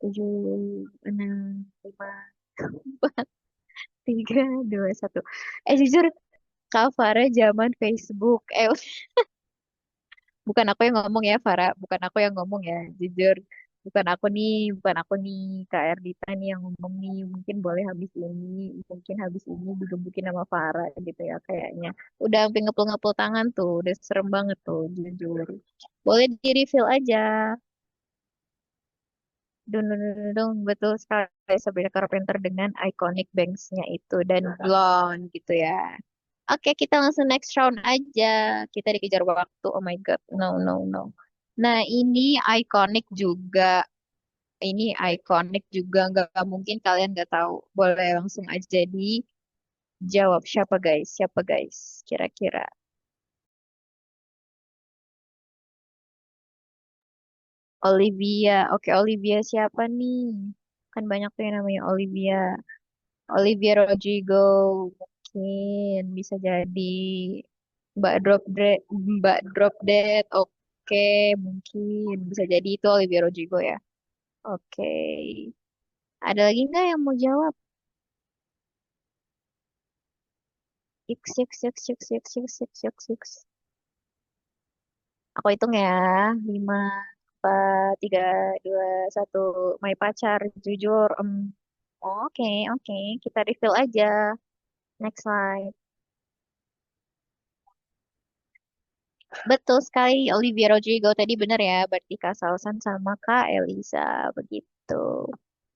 7, 6, 5, 4, 3, 2, 1. Jujur, Kak Farah zaman Facebook. Bukan aku yang ngomong ya, Farah. Bukan aku yang ngomong ya, jujur. bukan aku nih, Kak Erdita nih yang ngomong nih, mungkin boleh mungkin habis ini digebukin sama Farah gitu ya kayaknya. Udah sampai ngepel-ngepel tangan tuh, udah serem banget tuh, jujur. Boleh di-reveal aja. Dun, dun, dun, dun, dun. Betul sekali Sabrina Carpenter dengan iconic bangs-nya itu dan blonde gitu ya. Oke, kita langsung next round aja. Kita dikejar waktu. Oh my God. No, no, no. Nah, ini iconic juga nggak mungkin kalian nggak tahu. Boleh langsung aja dijawab siapa guys? Siapa guys? Kira-kira. Olivia. Oke, Olivia siapa nih? Kan banyak tuh yang namanya Olivia. Olivia Rodrigo mungkin bisa jadi Mbak Drop Dead. Oke, mungkin bisa jadi itu Olivia Rodrigo ya. Oke. Ada lagi nggak yang mau jawab? X, X, X, X, X, X, X, X, X. Aku hitung ya. 5, 4, 3, 2, 1. My pacar, jujur. Oke, oke. Kita refill aja. Next slide. Betul sekali, Olivia Rodrigo. Tadi benar ya, berarti Kak Salsan sama Kak Elisa. Begitu.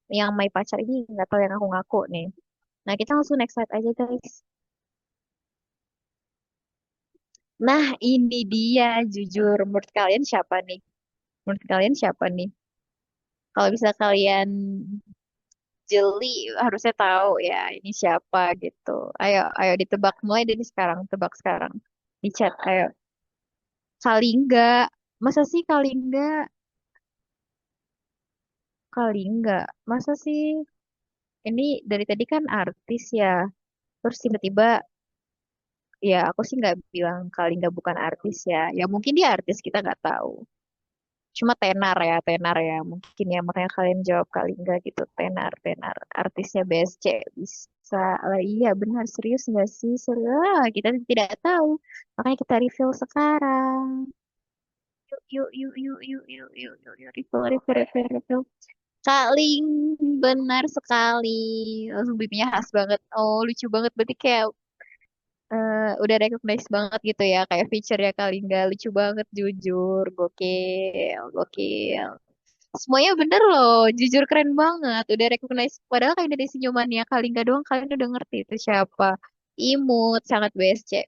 Yang My pacar ini nggak tahu yang aku ngaku nih. Nah, kita langsung next slide aja, guys. Nah, ini dia, jujur. Menurut kalian siapa nih? Menurut kalian siapa nih? Kalau bisa kalian jeli harusnya tahu ya ini siapa gitu. Ayo, ayo ditebak mulai dari sekarang, tebak sekarang. Di chat, ayo. Kalingga. Masa sih Kalingga? Kalingga. Masa sih? Ini dari tadi kan artis ya. Terus tiba-tiba ya aku sih nggak bilang Kalingga bukan artis ya. Ya mungkin dia artis kita nggak tahu. Cuma tenar ya. Mungkin ya makanya kalian jawab Kalingga gitu. Tenar, tenar. Artisnya BSC bisa. Lah, iya benar serius nggak sih? Serius. Ah, kita tidak tahu. Makanya kita reveal sekarang. Yuk, yuk, yuk, yuk, yuk, yuk, yuk, yuk, yuk. Reveal, reveal, reveal, reveal. Kaling, benar sekali. Langsung bibirnya khas banget. Oh, lucu banget. Berarti kayak udah recognize banget gitu ya. Kayak feature ya Kalingga. Lucu banget, jujur. Gokil, gokil. Semuanya bener loh, jujur keren banget. Udah recognize, padahal kayak dari senyumannya Kalingga doang kalian udah ngerti itu siapa. Imut, sangat BSC.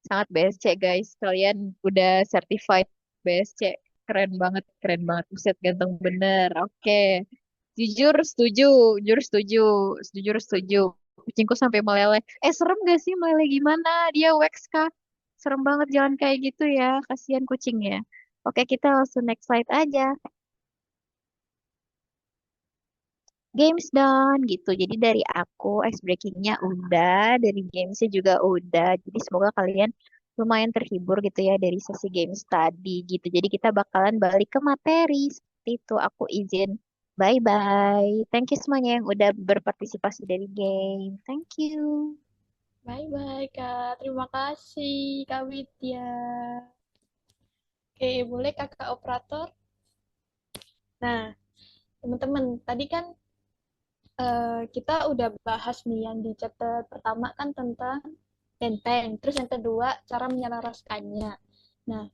Sangat BSC guys. Kalian udah certified BSC. Keren banget, keren banget. Buset, ganteng bener. Oke. Jujur setuju, jujur setuju, jujur setuju. Kucingku sampai meleleh. Serem gak sih meleleh gimana? Dia wax kah? Serem banget jalan kayak gitu ya. Kasihan kucingnya. Oke, kita langsung next slide aja. Games done gitu. Jadi dari aku ice breakingnya udah, dari gamesnya juga udah. Jadi semoga kalian lumayan terhibur gitu ya dari sesi games tadi gitu. Jadi kita bakalan balik ke materi. Seperti itu aku izin. Bye bye. Thank you semuanya yang udah berpartisipasi dari game. Thank you. Bye-bye, Kak. Terima kasih, Kak Widya. Oke, boleh Kakak Operator? Nah, teman-teman, tadi kan kita udah bahas nih yang di chapter pertama kan tentang benteng. Terus yang kedua, cara menyelaraskannya. Nah,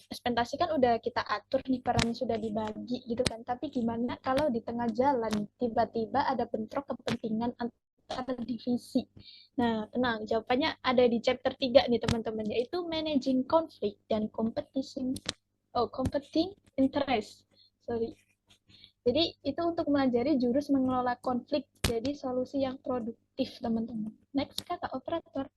ekspektasi kan udah kita atur nih perannya sudah dibagi gitu kan. Tapi gimana kalau di tengah jalan tiba-tiba ada bentrok kepentingan antar divisi. Nah, tenang, jawabannya ada di chapter 3 nih teman-teman, yaitu managing conflict dan competing interest. Sorry. Jadi itu untuk mengajari jurus mengelola konflik jadi solusi yang produktif teman-teman. Next kata operator.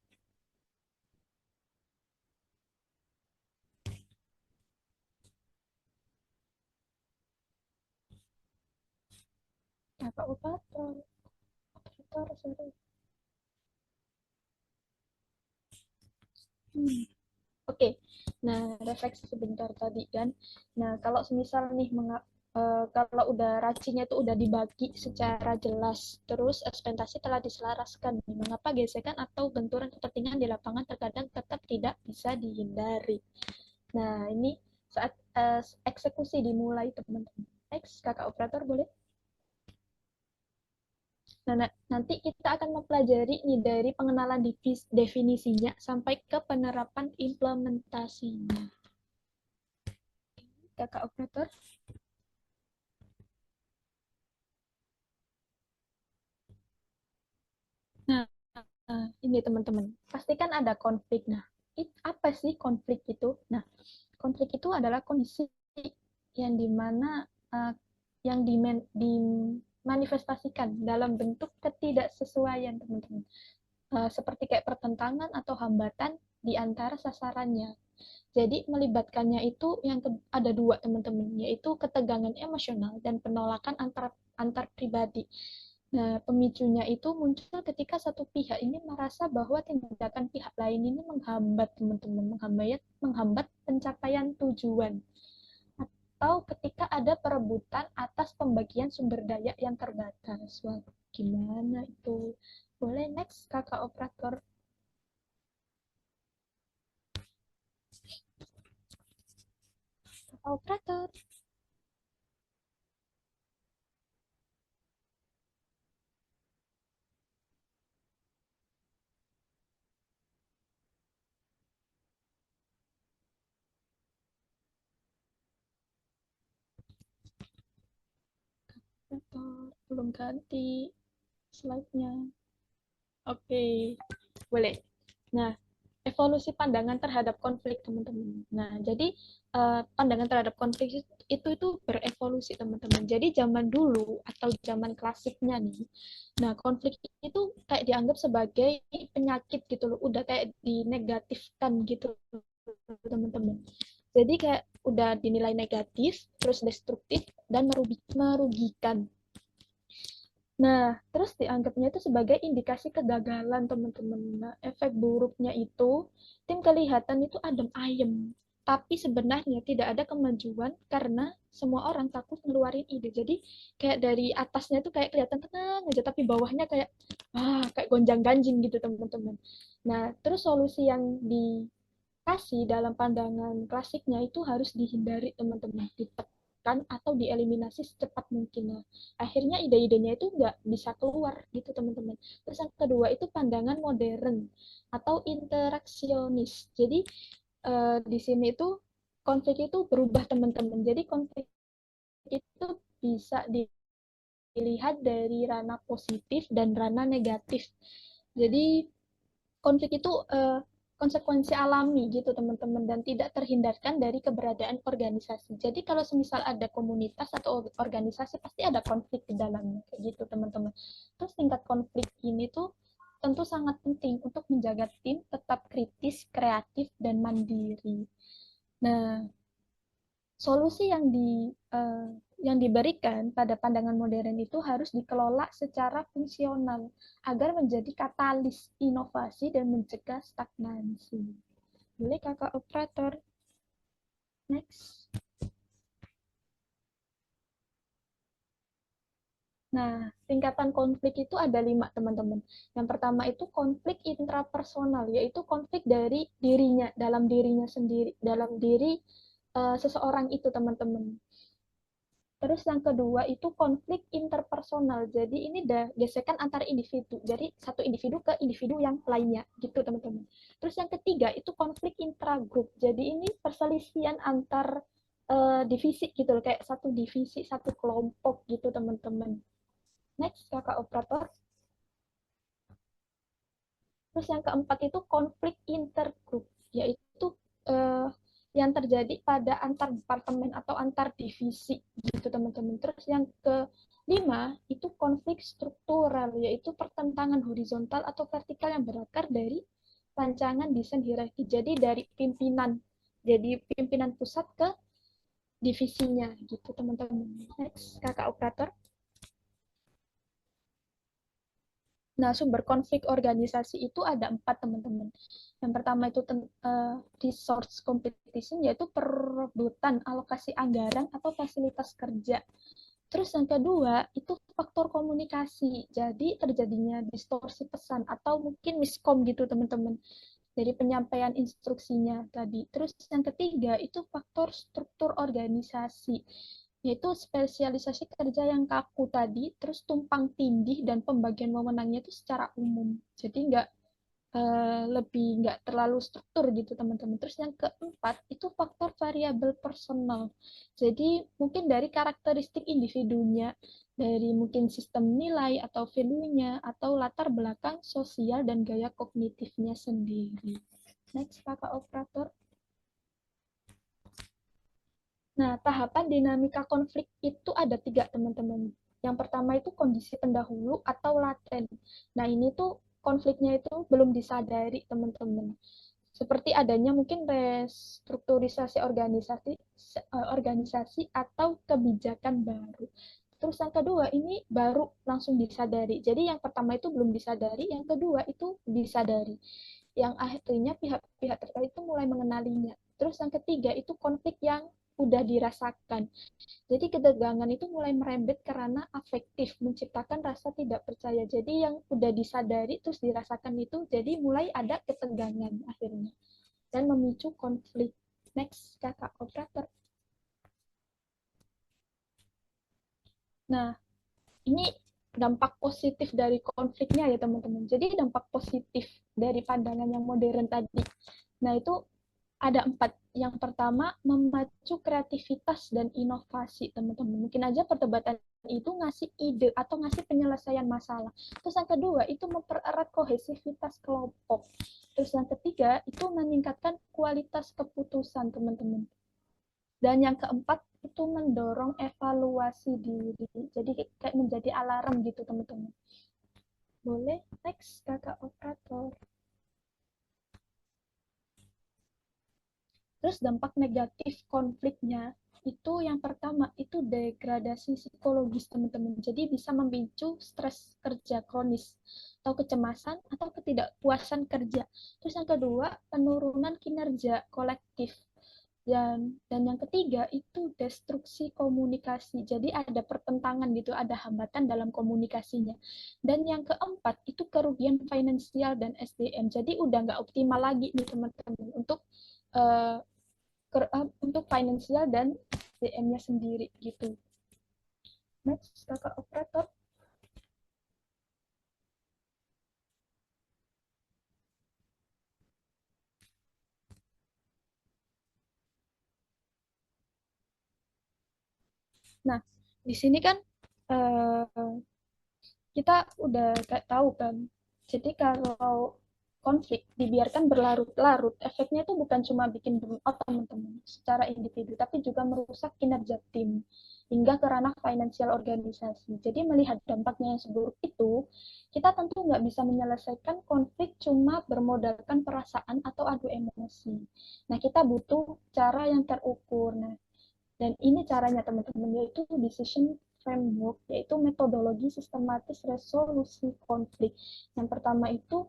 Kata operator. Operator sorry. Hmm. Oke, okay. Nah refleksi sebentar tadi kan. Nah kalau semisal nih kalau udah racinya itu udah dibagi secara jelas, terus ekspektasi telah diselaraskan. Mengapa gesekan atau benturan kepentingan di lapangan terkadang tetap tidak bisa dihindari? Nah ini saat eksekusi dimulai teman-teman. Next, kakak operator boleh? Nah, nanti kita akan mempelajari nih dari pengenalan definisinya sampai ke penerapan implementasinya. Kakak operator. Nah, ini teman-teman, pastikan ada konflik. Nah, apa sih konflik itu? Nah, konflik itu adalah kondisi yang dimana yang dimanifestasikan dalam bentuk ketidaksesuaian, teman-teman. Seperti kayak pertentangan atau hambatan di antara sasarannya. Jadi melibatkannya itu ada dua, teman-teman, yaitu ketegangan emosional dan penolakan antar pribadi. Nah, pemicunya itu muncul ketika satu pihak ini merasa bahwa tindakan pihak lain ini menghambat, teman-teman, menghambat pencapaian tujuan, atau ketika ada perebutan atas pembagian sumber daya yang terbatas. Wah, gimana itu? Boleh next, kakak operator. Kakak operator. Operator, belum ganti slide-nya. Oke, boleh. Nah, evolusi pandangan terhadap konflik, teman-teman. Nah, jadi pandangan terhadap konflik itu berevolusi, teman-teman. Jadi zaman dulu atau zaman klasiknya nih, nah konflik itu kayak dianggap sebagai penyakit gitu loh, udah kayak dinegatifkan gitu, teman-teman. Jadi kayak udah dinilai negatif, terus destruktif dan merugikan. Nah, terus dianggapnya itu sebagai indikasi kegagalan, teman-teman. Nah, efek buruknya itu, tim kelihatan itu adem ayem. Tapi sebenarnya tidak ada kemajuan karena semua orang takut ngeluarin ide. Jadi kayak dari atasnya itu kayak kelihatan tenang aja, tapi bawahnya kayak gonjang-ganjing gitu, teman-teman. Nah, terus solusi yang dikasih dalam pandangan klasiknya itu harus dihindari, teman-teman, ditekan atau dieliminasi secepat mungkin. Nah, akhirnya ide-idenya itu nggak bisa keluar gitu, teman-teman. Terus yang kedua itu pandangan modern atau interaksionis. Jadi di sini itu konflik itu berubah, teman-teman. Jadi konflik itu bisa dilihat dari ranah positif dan ranah negatif. Jadi konflik itu konsekuensi alami gitu, teman-teman, dan tidak terhindarkan dari keberadaan organisasi. Jadi kalau semisal ada komunitas atau organisasi pasti ada konflik di dalamnya kayak gitu, teman-teman. Terus tingkat konflik ini tuh tentu sangat penting untuk menjaga tim tetap kritis, kreatif, dan mandiri. Nah, solusi yang diberikan pada pandangan modern itu harus dikelola secara fungsional agar menjadi katalis inovasi dan mencegah stagnansi. Boleh kakak operator? Next. Nah, tingkatan konflik itu ada 5, teman-teman. Yang pertama itu konflik intrapersonal, yaitu konflik dari dirinya, dalam dirinya sendiri, dalam diri seseorang itu, teman-teman. Terus yang kedua itu konflik interpersonal. Jadi ini udah gesekan antar individu. Jadi satu individu ke individu yang lainnya gitu, teman-teman. Terus yang ketiga itu konflik intragrup. Jadi ini perselisihan antar divisi gitu loh, kayak satu divisi, satu kelompok gitu, teman-teman. Next, kakak operator. Terus yang keempat itu konflik intergroup, yaitu eh, yang terjadi pada antar departemen atau antar divisi gitu, teman-teman. Terus yang kelima itu konflik struktural, yaitu pertentangan horizontal atau vertikal yang berakar dari rancangan desain hierarki. Jadi dari pimpinan pusat ke divisinya gitu, teman-teman. Next, kakak operator. Nah, sumber konflik organisasi itu ada 4, teman-teman. Yang pertama itu resource competition, yaitu perebutan alokasi anggaran atau fasilitas kerja. Terus yang kedua itu faktor komunikasi. Jadi terjadinya distorsi pesan atau mungkin miskom gitu, teman-teman, dari penyampaian instruksinya tadi. Terus yang ketiga itu faktor struktur organisasi. yaitu spesialisasi kerja yang kaku tadi, terus tumpang tindih dan pembagian wewenangnya itu secara umum. Jadi lebih nggak terlalu struktur gitu teman-teman. Terus yang keempat itu faktor variabel personal. Jadi mungkin dari karakteristik individunya, dari mungkin sistem nilai atau value-nya, atau latar belakang sosial dan gaya kognitifnya sendiri. Next, kakak operator. Nah, tahapan dinamika konflik itu ada 3, teman-teman. Yang pertama itu kondisi pendahulu atau laten. Nah, ini tuh konfliknya itu belum disadari, teman-teman. Seperti adanya mungkin restrukturisasi organisasi atau kebijakan baru. Terus yang kedua ini baru langsung disadari. Jadi yang pertama itu belum disadari, yang kedua itu disadari. Yang akhirnya pihak-pihak terkait itu mulai mengenalinya. Terus yang ketiga itu konflik yang udah dirasakan. Jadi ketegangan itu mulai merembet karena afektif, menciptakan rasa tidak percaya. Jadi yang udah disadari terus dirasakan itu, jadi mulai ada ketegangan akhirnya dan memicu konflik. Next, kakak operator. Nah, ini dampak positif dari konfliknya ya teman-teman. Jadi dampak positif dari pandangan yang modern tadi. Nah, itu ada 4. Yang pertama, memacu kreativitas dan inovasi, teman-teman. Mungkin aja perdebatan itu ngasih ide atau ngasih penyelesaian masalah. Terus yang kedua, itu mempererat kohesivitas kelompok. Terus yang ketiga, itu meningkatkan kualitas keputusan, teman-teman. Dan yang keempat, itu mendorong evaluasi diri. Jadi kayak menjadi alarm gitu, teman-teman. Boleh, next, kakak operator. Terus dampak negatif konfliknya itu yang pertama itu degradasi psikologis, teman-teman. Jadi bisa memicu stres kerja kronis atau kecemasan atau ketidakpuasan kerja. Terus yang kedua, penurunan kinerja kolektif. Dan yang ketiga itu destruksi komunikasi. Jadi ada pertentangan gitu, ada hambatan dalam komunikasinya. Dan yang keempat itu kerugian finansial dan SDM. Jadi udah nggak optimal lagi nih teman-teman uh, untuk finansial dan SDM-nya sendiri gitu. Next, kakak operator. Nah, di sini kan uh, kita udah kayak tahu kan. Jadi kalau konflik dibiarkan berlarut-larut, efeknya itu bukan cuma bikin burnout teman-teman secara individu, tapi juga merusak kinerja tim hingga ke ranah finansial organisasi. Jadi melihat dampaknya yang seburuk itu, kita tentu nggak bisa menyelesaikan konflik cuma bermodalkan perasaan atau adu emosi. Nah, kita butuh cara yang terukur. Nah, dan ini caranya teman-teman, yaitu decision framework, yaitu metodologi sistematis resolusi konflik. Yang pertama itu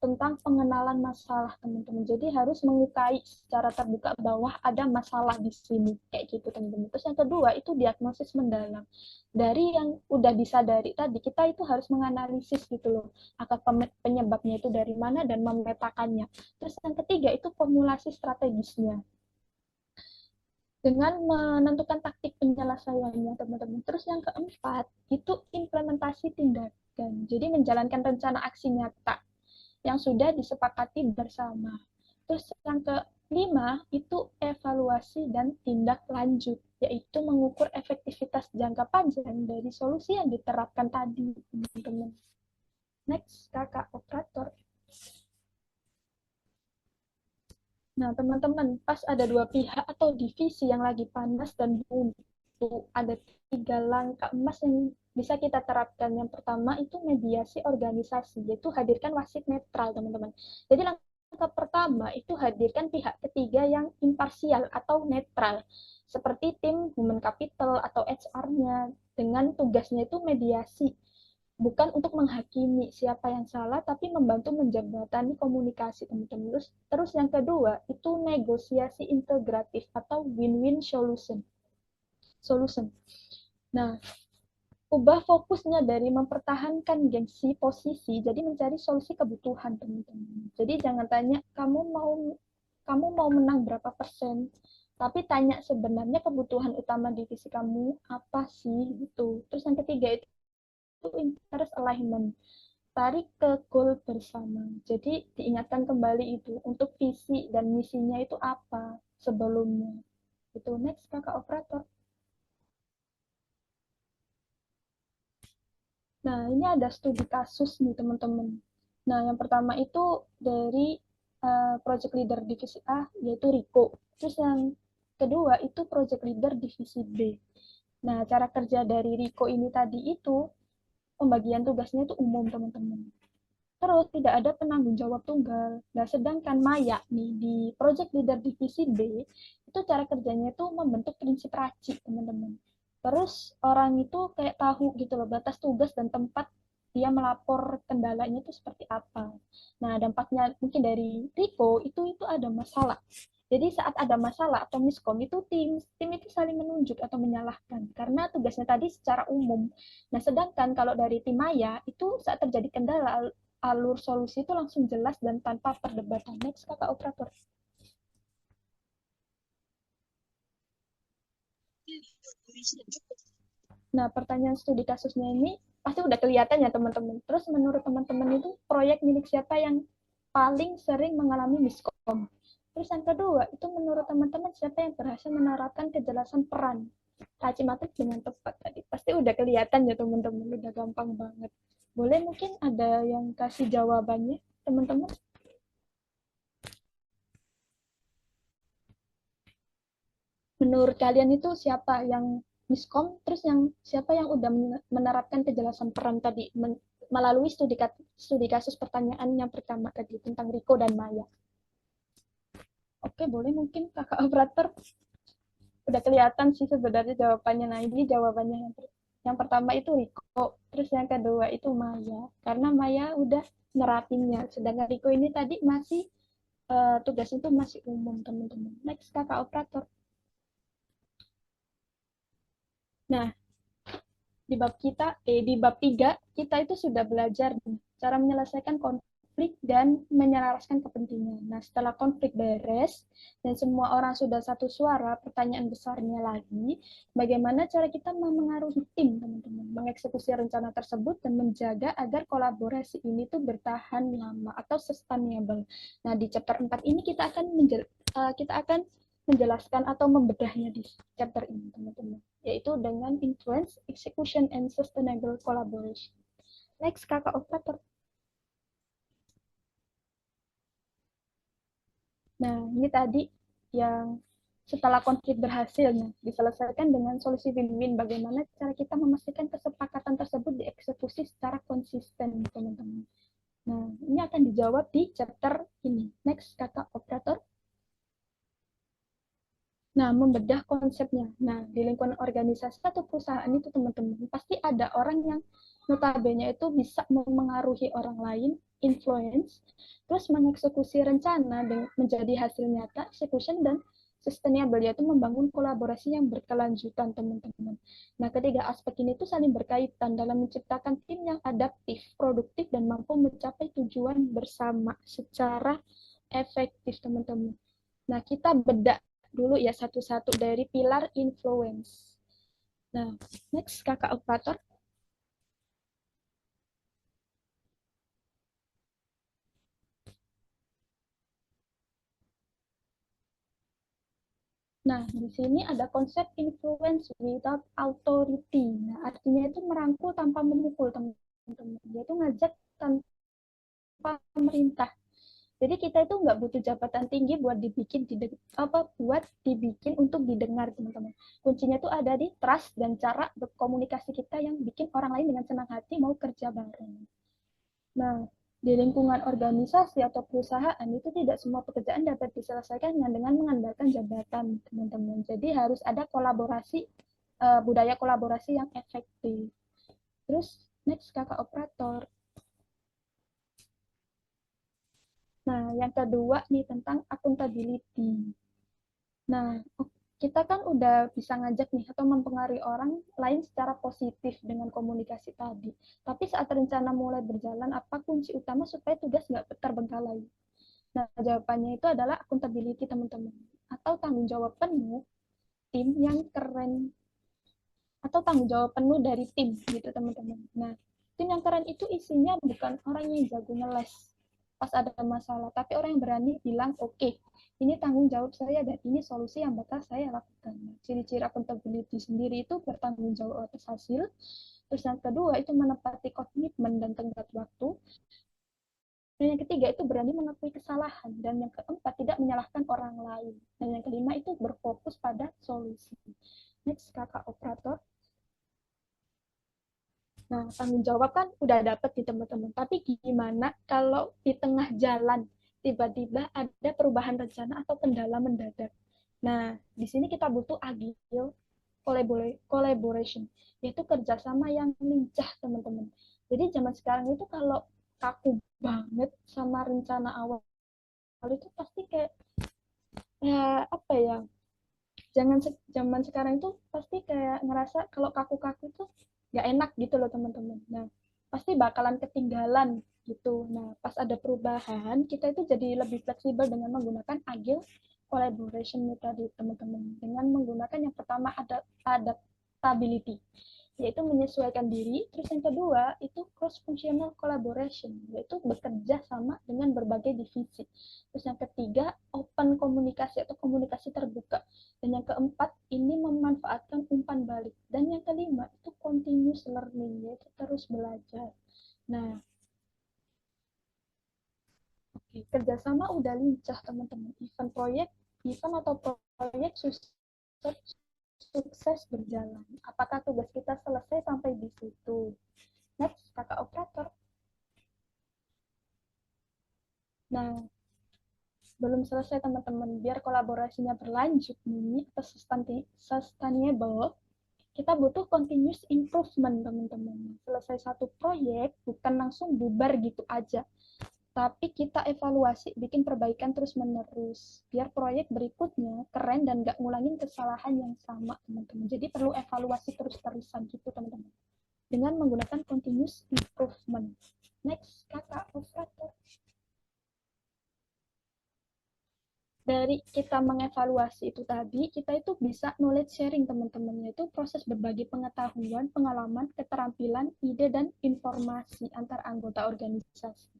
tentang pengenalan masalah, teman-teman. Jadi harus mengukai secara terbuka bahwa ada masalah di sini, kayak gitu teman-teman. Terus yang kedua itu diagnosis mendalam. Dari yang udah disadari tadi, kita itu harus menganalisis gitu loh, akar penyebabnya itu dari mana dan memetakannya. Terus yang ketiga itu formulasi strategisnya dengan menentukan taktik penyelesaiannya, teman-teman. Terus yang keempat, itu implementasi tindakan. Jadi menjalankan rencana aksi nyata yang sudah disepakati bersama. Terus yang kelima, itu evaluasi dan tindak lanjut, yaitu mengukur efektivitas jangka panjang dari solusi yang diterapkan tadi, teman-teman. Next, kakak operator. Nah, teman-teman, pas ada 2 pihak atau divisi yang lagi panas dan buntu, ada 3 langkah emas yang bisa kita terapkan. Yang pertama itu mediasi organisasi, yaitu hadirkan wasit netral, teman-teman. Jadi langkah pertama itu hadirkan pihak ketiga yang imparsial atau netral, seperti tim human capital atau HR-nya, dengan tugasnya itu mediasi, bukan untuk menghakimi siapa yang salah, tapi membantu menjembatani komunikasi, teman-teman. Terus yang kedua itu negosiasi integratif atau win-win solution. Nah, ubah fokusnya dari mempertahankan gengsi posisi jadi mencari solusi kebutuhan, teman-teman. Jadi jangan tanya kamu mau menang berapa persen, Tapi tanya sebenarnya kebutuhan utama divisi kamu apa sih gitu. Terus yang ketiga itu interest alignment, tarik ke goal bersama. Jadi diingatkan kembali itu untuk visi dan misinya itu apa sebelumnya. Itu next kakak operator. Nah, ini ada studi kasus nih teman-teman. Nah, yang pertama itu dari project leader divisi A, yaitu Riko. Terus yang kedua itu project leader divisi B. Nah, cara kerja dari Riko ini tadi itu, pembagian tugasnya itu umum teman-teman. Terus tidak ada penanggung jawab tunggal. Nah, sedangkan Maya nih di project leader divisi B, itu cara kerjanya itu membentuk prinsip racik teman-teman. Terus orang itu kayak tahu gitu loh batas tugas dan tempat dia melapor kendalanya itu seperti apa. Nah, dampaknya mungkin dari Riko itu ada masalah. Jadi saat ada masalah atau miskom itu tim itu saling menunjuk atau menyalahkan karena tugasnya tadi secara umum. Nah, sedangkan kalau dari tim Maya itu saat terjadi kendala alur solusi itu langsung jelas dan tanpa perdebatan. Next kakak operator. Nah, pertanyaan studi kasusnya ini pasti udah kelihatan ya teman-teman. Terus menurut teman-teman itu proyek milik siapa yang paling sering mengalami miskom? Terus yang kedua, itu menurut teman-teman siapa yang berhasil menerapkan kejelasan peran? Taci matik dengan tepat tadi. Pasti udah kelihatan ya teman-teman, udah gampang banget. Boleh mungkin ada yang kasih jawabannya, teman-teman? Menurut kalian itu siapa yang miskom, terus yang siapa yang udah menerapkan kejelasan peran tadi melalui studi kasus pertanyaan yang pertama tadi tentang Riko dan Maya. Oke, boleh mungkin kakak operator udah kelihatan sih sebenarnya jawabannya. Nah, ini jawabannya yang pertama itu Riko, terus yang kedua itu Maya. Karena Maya udah nerapinnya, sedangkan Riko ini tadi masih tugasnya itu masih umum, teman-teman. Next, kakak operator. Nah, di bab 3 kita itu sudah belajar cara menyelesaikan konflik dan menyelaraskan kepentingan. Nah, setelah konflik beres dan semua orang sudah satu suara, pertanyaan besarnya lagi, bagaimana cara kita memengaruhi tim, teman-teman, mengeksekusi rencana tersebut dan menjaga agar kolaborasi ini tuh bertahan lama atau sustainable. Nah, di chapter 4 ini kita akan menjelaskan atau membedahnya di chapter ini, teman-teman, yaitu dengan influence, execution, and sustainable collaboration. Next, kakak operator. Nah, ini tadi yang setelah konflik berhasil diselesaikan dengan solusi win-win, bagaimana cara kita memastikan kesepakatan tersebut dieksekusi secara konsisten, teman-teman. Nah, ini akan dijawab di chapter ini. Next, kakak operator. Nah, membedah konsepnya. Nah, di lingkungan organisasi atau perusahaan itu teman-teman, pasti ada orang yang notabene itu bisa memengaruhi orang lain, influence, terus mengeksekusi rencana dan menjadi hasil nyata, execution, dan sustainable, yaitu membangun kolaborasi yang berkelanjutan, teman-teman. Nah, ketiga aspek ini tuh saling berkaitan dalam menciptakan tim yang adaptif, produktif, dan mampu mencapai tujuan bersama secara efektif, teman-teman. Nah, kita bedah dulu ya satu-satu dari pilar influence. Nah, next kakak operator. Nah, di sini ada konsep influence without authority. Nah, artinya itu merangkul tanpa memukul, teman-teman. Yaitu ngajak tanpa merintah. Jadi kita itu nggak butuh jabatan tinggi buat dibikin untuk didengar, teman-teman. Kuncinya itu ada di trust dan cara berkomunikasi kita yang bikin orang lain dengan senang hati mau kerja bareng. Nah, di lingkungan organisasi atau perusahaan itu tidak semua pekerjaan dapat diselesaikan dengan mengandalkan jabatan, teman-teman. Jadi harus ada kolaborasi, budaya kolaborasi yang efektif. Terus next kakak operator. Nah, yang kedua nih tentang accountability. Nah, kita kan udah bisa ngajak nih atau mempengaruhi orang lain secara positif dengan komunikasi tadi. Tapi saat rencana mulai berjalan, apa kunci utama supaya tugas nggak terbengkalai? Nah, jawabannya itu adalah accountability, teman-teman. atau tanggung jawab penuh tim yang keren, atau tanggung jawab penuh dari tim gitu teman-teman. Nah, tim yang keren itu isinya bukan orang yang jago ngeles pas ada masalah, tapi orang yang berani bilang, oke, ini tanggung jawab saya dan ini solusi yang bakal saya lakukan. Nah, ciri-ciri accountability sendiri itu bertanggung jawab atas hasil. Terus yang kedua itu menepati komitmen dan tenggat waktu. Dan yang ketiga itu berani mengakui kesalahan. Dan yang keempat tidak menyalahkan orang lain. Dan yang kelima itu berfokus pada solusi. Next, kakak operator. Nah, tanggung jawab kan udah dapet di teman-teman. Tapi gimana kalau di tengah jalan tiba-tiba ada perubahan rencana atau kendala mendadak? Nah, di sini kita butuh agile collaboration, yaitu kerjasama yang lincah, teman-teman. Jadi zaman sekarang itu kalau kaku banget sama rencana awal itu pasti kayak, ya apa ya, zaman sekarang itu pasti kayak ngerasa kalau kaku-kaku itu nggak enak gitu loh teman-teman. Nah, pasti bakalan ketinggalan gitu. Nah, pas ada perubahan, kita itu jadi lebih fleksibel dengan menggunakan agile collaboration tadi teman-teman. Dengan menggunakan yang pertama ada adaptability, yaitu menyesuaikan diri. Terus yang kedua itu cross functional collaboration, yaitu bekerja sama dengan berbagai divisi. Terus yang ketiga open komunikasi atau komunikasi terbuka. Dan yang keempat ini memanfaatkan umpan balik. Dan yang kelima itu continuous learning, yaitu terus belajar. Nah, oke, kerjasama udah lincah teman-teman. Event atau proyek sukses berjalan. Apakah tugas kita selesai sampai di situ? Next, kakak operator. Nah, belum selesai teman-teman. Biar kolaborasinya berlanjut nih, atau sustainable, kita butuh continuous improvement teman-teman. Selesai satu proyek, bukan langsung bubar gitu aja. Tapi kita evaluasi, bikin perbaikan terus-menerus. Biar proyek berikutnya keren dan nggak ngulangin kesalahan yang sama, teman-teman. Jadi perlu evaluasi terus-terusan gitu, teman-teman. Dengan menggunakan continuous improvement. Next, kakak operator. Dari kita mengevaluasi itu tadi, kita itu bisa knowledge sharing teman-teman, yaitu proses berbagi pengetahuan, pengalaman, keterampilan, ide, dan informasi antar anggota organisasi.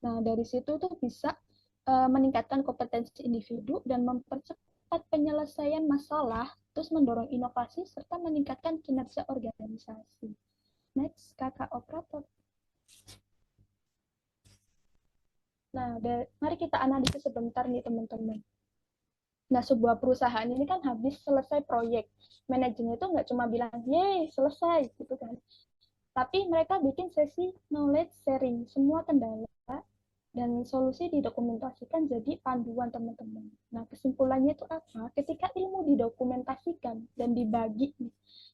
Nah, dari situ tuh bisa meningkatkan kompetensi individu dan mempercepat penyelesaian masalah, terus mendorong inovasi, serta meningkatkan kinerja organisasi. Next, kakak operator. Nah, mari kita analisis sebentar nih teman-teman. Nah, sebuah perusahaan ini kan habis selesai proyek. Manajernya itu nggak cuma bilang, yeay, selesai, gitu kan. Tapi mereka bikin sesi knowledge sharing. Semua kendala dan solusi didokumentasikan jadi panduan teman-teman. Nah, kesimpulannya itu apa? Ketika ilmu didokumentasikan dan dibagi,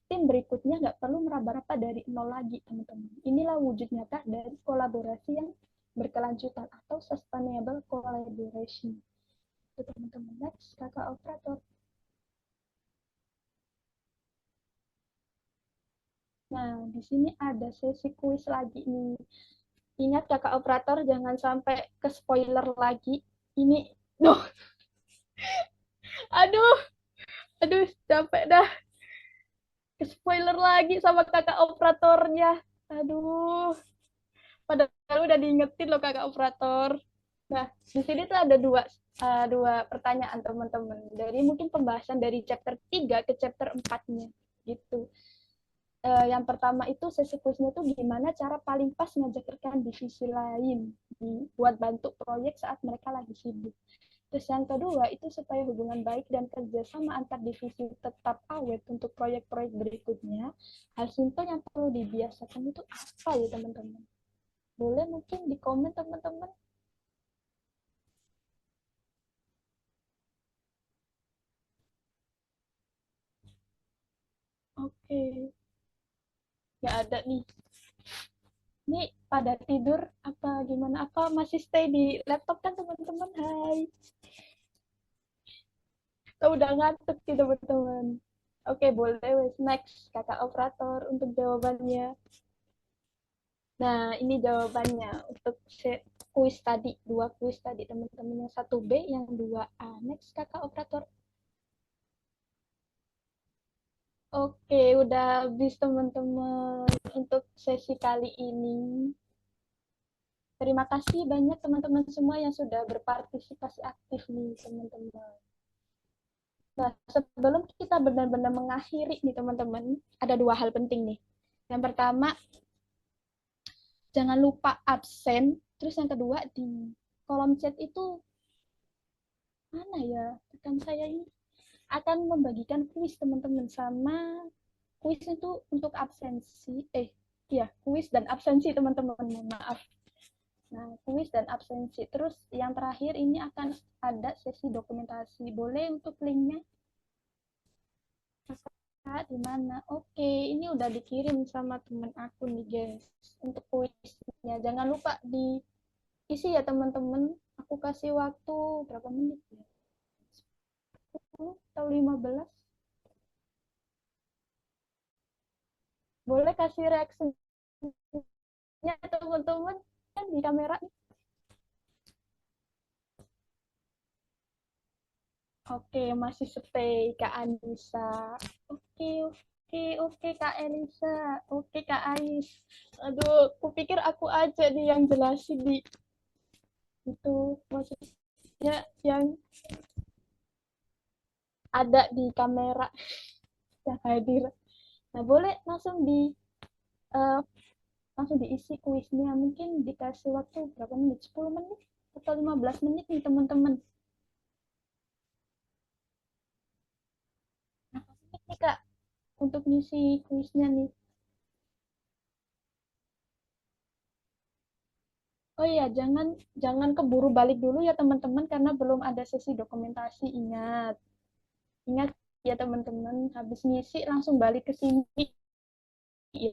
tim berikutnya nggak perlu meraba-raba dari nol lagi, teman-teman. Inilah wujud nyata dari kolaborasi yang berkelanjutan atau sustainable collaboration. Itu teman-teman. Next, kakak operator. Nah, di sini ada sesi kuis lagi nih. Ingat kakak operator, jangan sampai ke spoiler lagi. Ini, duh, aduh, aduh, capek dah. Ke spoiler lagi sama kakak operatornya. Aduh, padahal udah diingetin loh kakak operator. Nah, di sini tuh ada dua pertanyaan teman-teman. Dari mungkin pembahasan dari chapter 3 ke chapter 4-nya. Gitu. Yang pertama itu sesi kuisnya tuh gimana cara paling pas ngajak rekan divisi lain buat bantu proyek saat mereka lagi sibuk. Terus yang kedua itu supaya hubungan baik dan kerjasama antar divisi tetap awet untuk proyek-proyek berikutnya. Hal simpel yang perlu dibiasakan itu apa ya teman-teman? Boleh mungkin di komen teman-teman. Oke, ya ada nih. Ini pada tidur apa gimana? Apa masih stay di laptop kan teman-teman? Hai. Kita udah ngantuk sih teman-teman. Oke, boleh wes next kakak operator untuk jawabannya. Nah, ini jawabannya untuk kuis tadi, 2 kuis tadi teman-teman, yang 1B, yang 2A. Next kakak operator. Oke, udah habis teman-teman untuk sesi kali ini. Terima kasih banyak teman-teman semua yang sudah berpartisipasi aktif nih teman-teman. Nah, sebelum kita benar-benar mengakhiri nih teman-teman, ada 2 hal penting nih. Yang pertama, jangan lupa absen. Terus yang kedua, di kolom chat itu, mana ya, rekan saya ini akan membagikan kuis teman-teman, sama kuis itu untuk absensi. Iya, kuis dan absensi teman-teman, maaf. Nah, kuis dan absensi. Terus yang terakhir ini akan ada sesi dokumentasi. Boleh untuk linknya? Kakak di mana? Oke, ini udah dikirim sama temen aku nih, guys. Untuk kuisnya. Jangan lupa diisi ya, teman-teman. Aku kasih waktu berapa menit ya? 10 atau 15? Boleh kasih reaksinya, teman-teman, kan di kamera. Oke, masih stay Kak Anissa. Oke, oke, oke Kak Elisa. Oke Kak Ais. Aduh, kupikir aku aja nih yang jelasin di itu, maksudnya yang ada di kamera yang hadir. Nah, boleh uh, langsung diisi kuisnya. Mungkin dikasih waktu berapa menit? 10 menit atau 15 menit nih teman-teman. Nah, ini Kak untuk ngisi kuisnya nih. Oh iya, jangan jangan keburu balik dulu ya teman-teman, karena belum ada sesi dokumentasi. Ingat, ingat ya teman-teman, habis ngisi langsung balik ke sini ya.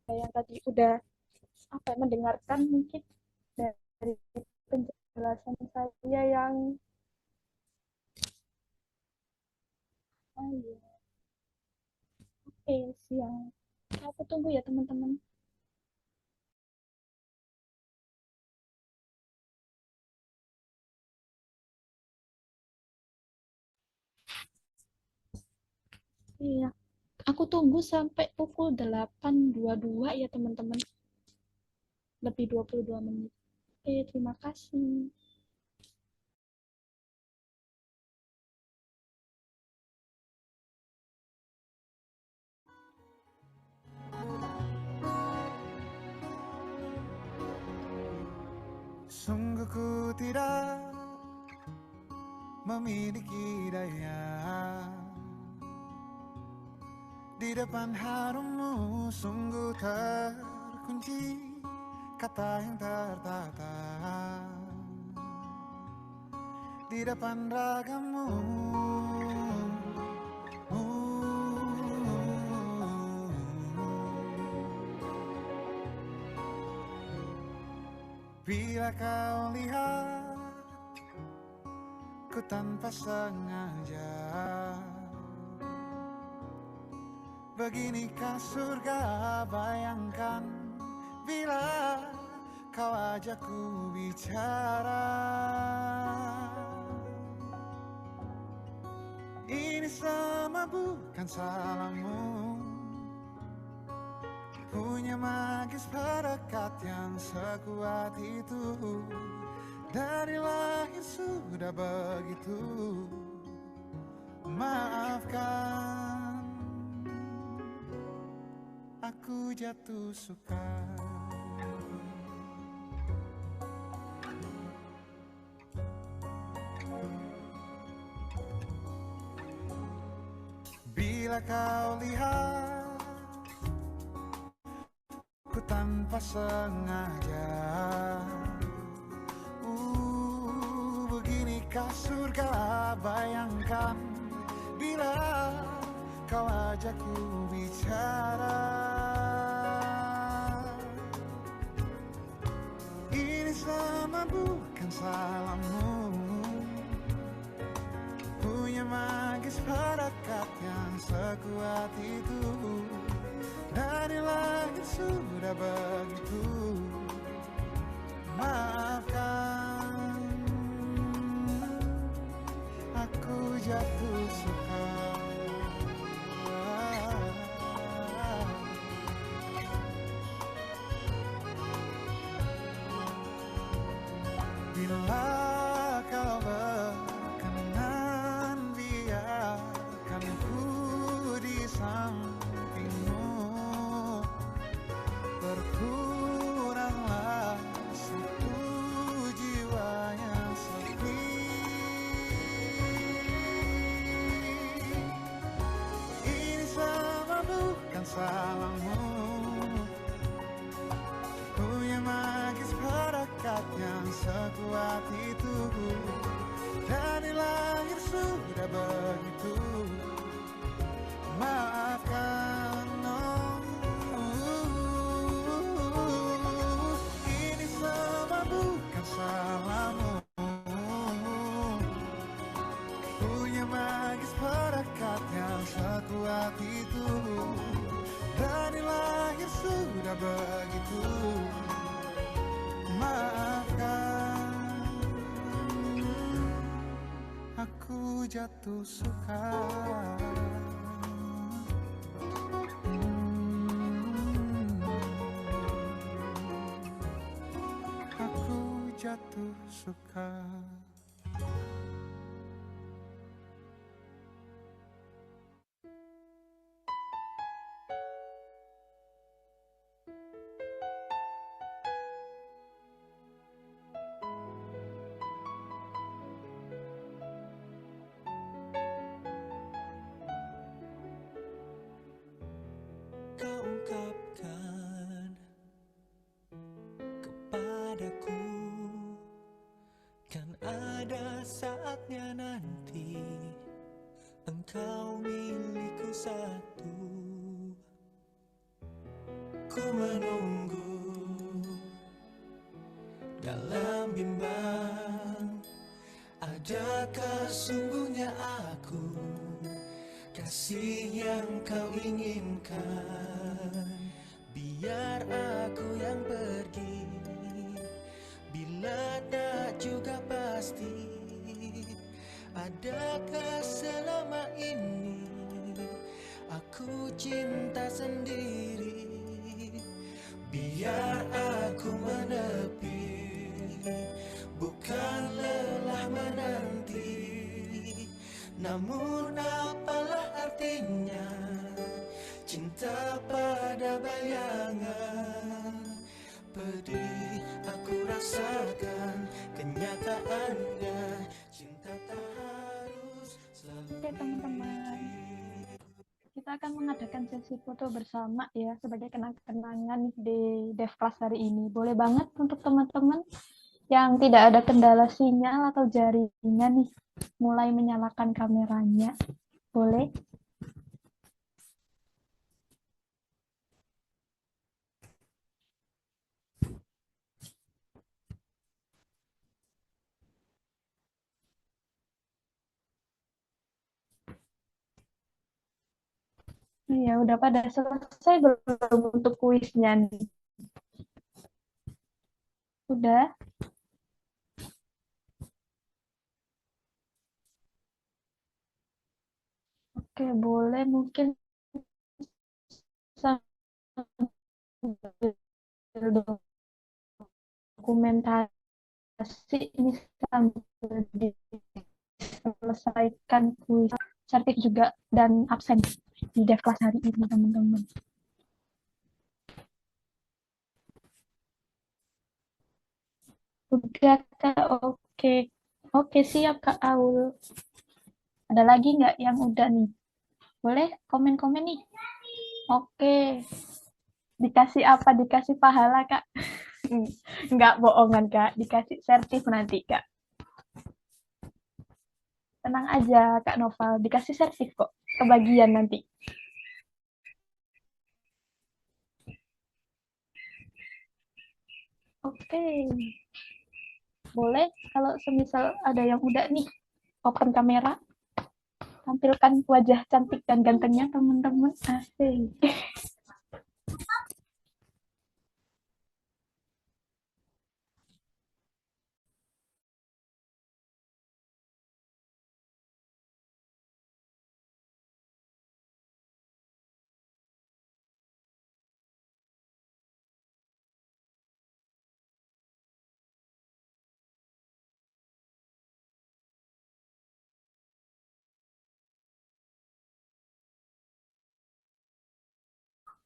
Yang tadi udah mendengarkan mungkin dari penjelasan saya yang iya. Oke, siang. Aku tunggu ya teman-teman. Iya, aku tunggu sampai pukul 8.22 ya teman-teman. Lebih 22 menit. Oke, terima kasih. Sungguh ku tidak memiliki daya di depan harummu, sungguh terkunci kata yang tertata di depan ragamu. Bila kau lihat ku tanpa sengaja, beginikah surga, bayangkan bila kau ajakku bicara. Ini semua bukan salahmu, punya magis perekat yang sekuat itu. Dari lahir sudah begitu. Maafkan, aku jatuh suka. Bila kau lihat ku tanpa sengaja, beginikah surga, bayangkan bila kau ajakku bicara. Ini semua bukan salahmu, punya magis perekat yang sekuat itu. Dari langit sudah sudah begitu. Maafkan, aku jatuh suka. Bila kau berkenan, biarkan ku di sampingmu. Berkuranglah satu jiwa yang sepi. Ini semua bukan salahmu. Punya magis perekat yang sekuat itu. Dari lahir sudah begitu. Maafkan, ini semua bukan salahmu. Punya magis perekat yang sekuat itu. Dari lahir sudah begitu. Maafkan, aku jatuh suka. Aku jatuh suka. Kau ungkapkan kepadaku, kan ada saatnya nanti engkau milikku satu. Ku menunggu dalam bimbang, adakah sungguhnya aku kasih yang kau inginkan? Biar aku yang pergi, bila tak juga pasti. Adakah selama ini aku cinta sendiri? Biar aku menepi, bukan lelah menanti. Namun apalah artinya cinta pada bayangan? Pedih aku rasakan kenyataannya, cinta tak harus selalu. Oke teman-teman, kita akan mengadakan sesi foto bersama ya sebagai kenang-kenangan di Dev Class hari ini. Boleh banget untuk teman-teman yang tidak ada kendala sinyal atau jaringan nih, mulai menyalakan kameranya. Boleh? Ya, udah pada selesai belum untuk kuisnya nih? Udah? Oke, boleh mungkin sambil dokumentasi ini sambil diselesaikan kuis cantik juga dan absen di Dev Class hari ini teman-teman. Udah Kak, oke. Oke, siap Kak Aul. Ada lagi nggak yang udah nih? Boleh komen-komen nih. Oke. Dikasih apa? Dikasih pahala Kak? Nggak bohongan Kak, dikasih sertif nanti Kak. Tenang aja Kak Noval, dikasih sertif kok, kebagian nanti. Oke. Boleh kalau semisal ada yang udah nih, open kamera, tampilkan wajah cantik dan gantengnya teman-teman. Asik.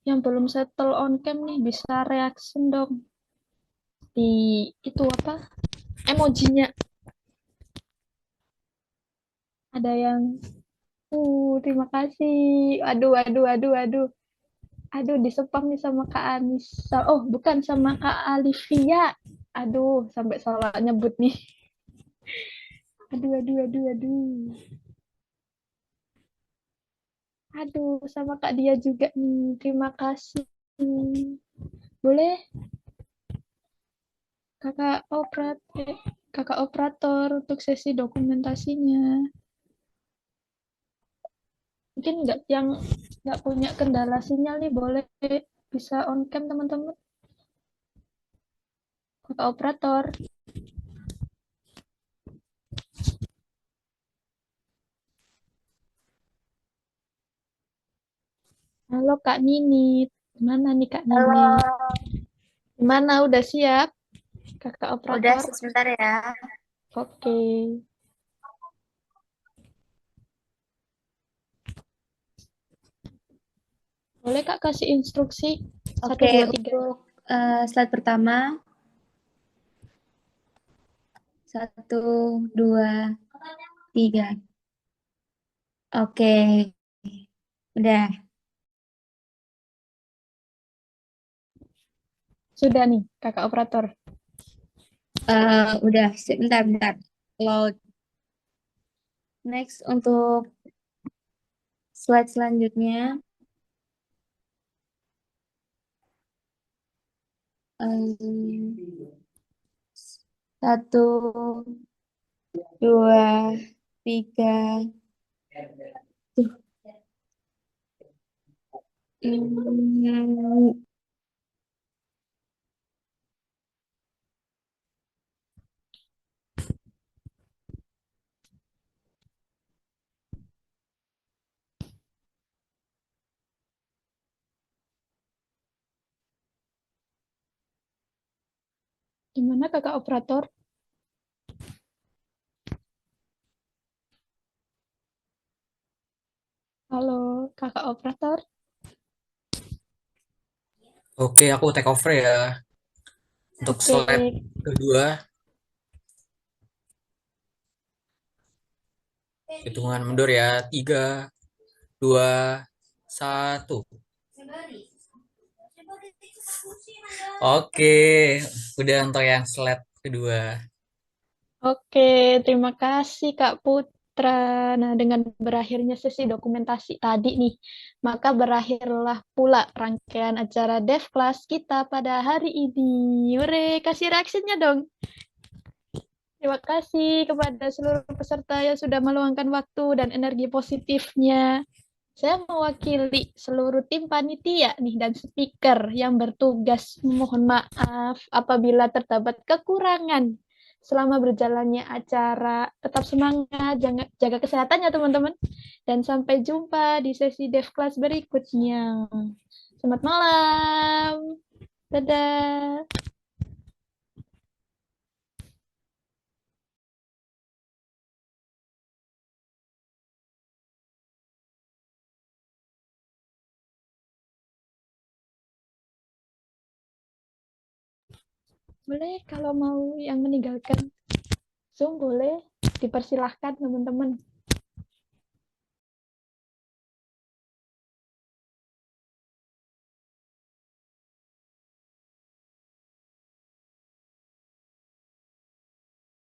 Yang belum settle on cam nih bisa reaction dong di itu apa emojinya. Ada yang terima kasih. Aduh, aduh, aduh, aduh. Aduh, disepam nih sama Kak Anissa. Oh, bukan sama Kak Alivia. Aduh, sampai salah nyebut nih. Aduh, aduh, aduh, aduh. Aduh, sama Kak dia juga nih. Terima kasih. Boleh kakak operator untuk sesi dokumentasinya. Mungkin nggak yang nggak punya kendala sinyal nih boleh bisa on cam teman-teman. Kakak operator. Halo Kak Nini. Gimana nih Kak Nini? Halo, Gimana udah siap? Kakak udah operator. sebentar ya. Oke. Boleh Kak kasih instruksi? Satu, Oke, dua, tiga. untuk slide pertama, 1, 2, 3. Oke, udah. Sudah nih Kakak operator. Udah, sebentar, bentar. Load. Next, untuk slide selanjutnya, em, 1, 2, 3. Tuh. Hmm, Gimana Kakak operator? Halo Kakak operator. Oke, aku take over ya. Untuk Oke. slide kedua, hitungan mundur ya. 3, 2, 1. Oke, udah untuk yang slide kedua. Oke, terima kasih Kak Putra. Nah, dengan berakhirnya sesi dokumentasi tadi nih, maka berakhirlah pula rangkaian acara Dev Class kita pada hari ini. Hore, kasih reaksinya dong. Terima kasih kepada seluruh peserta yang sudah meluangkan waktu dan energi positifnya. Saya mewakili seluruh tim panitia nih dan speaker yang bertugas mohon maaf apabila terdapat kekurangan selama berjalannya acara. Tetap semangat, jaga kesehatannya teman-teman. Dan sampai jumpa di sesi Dev Class berikutnya. Selamat malam. Dadah. Boleh kalau mau yang meninggalkan Zoom boleh dipersilahkan teman-teman.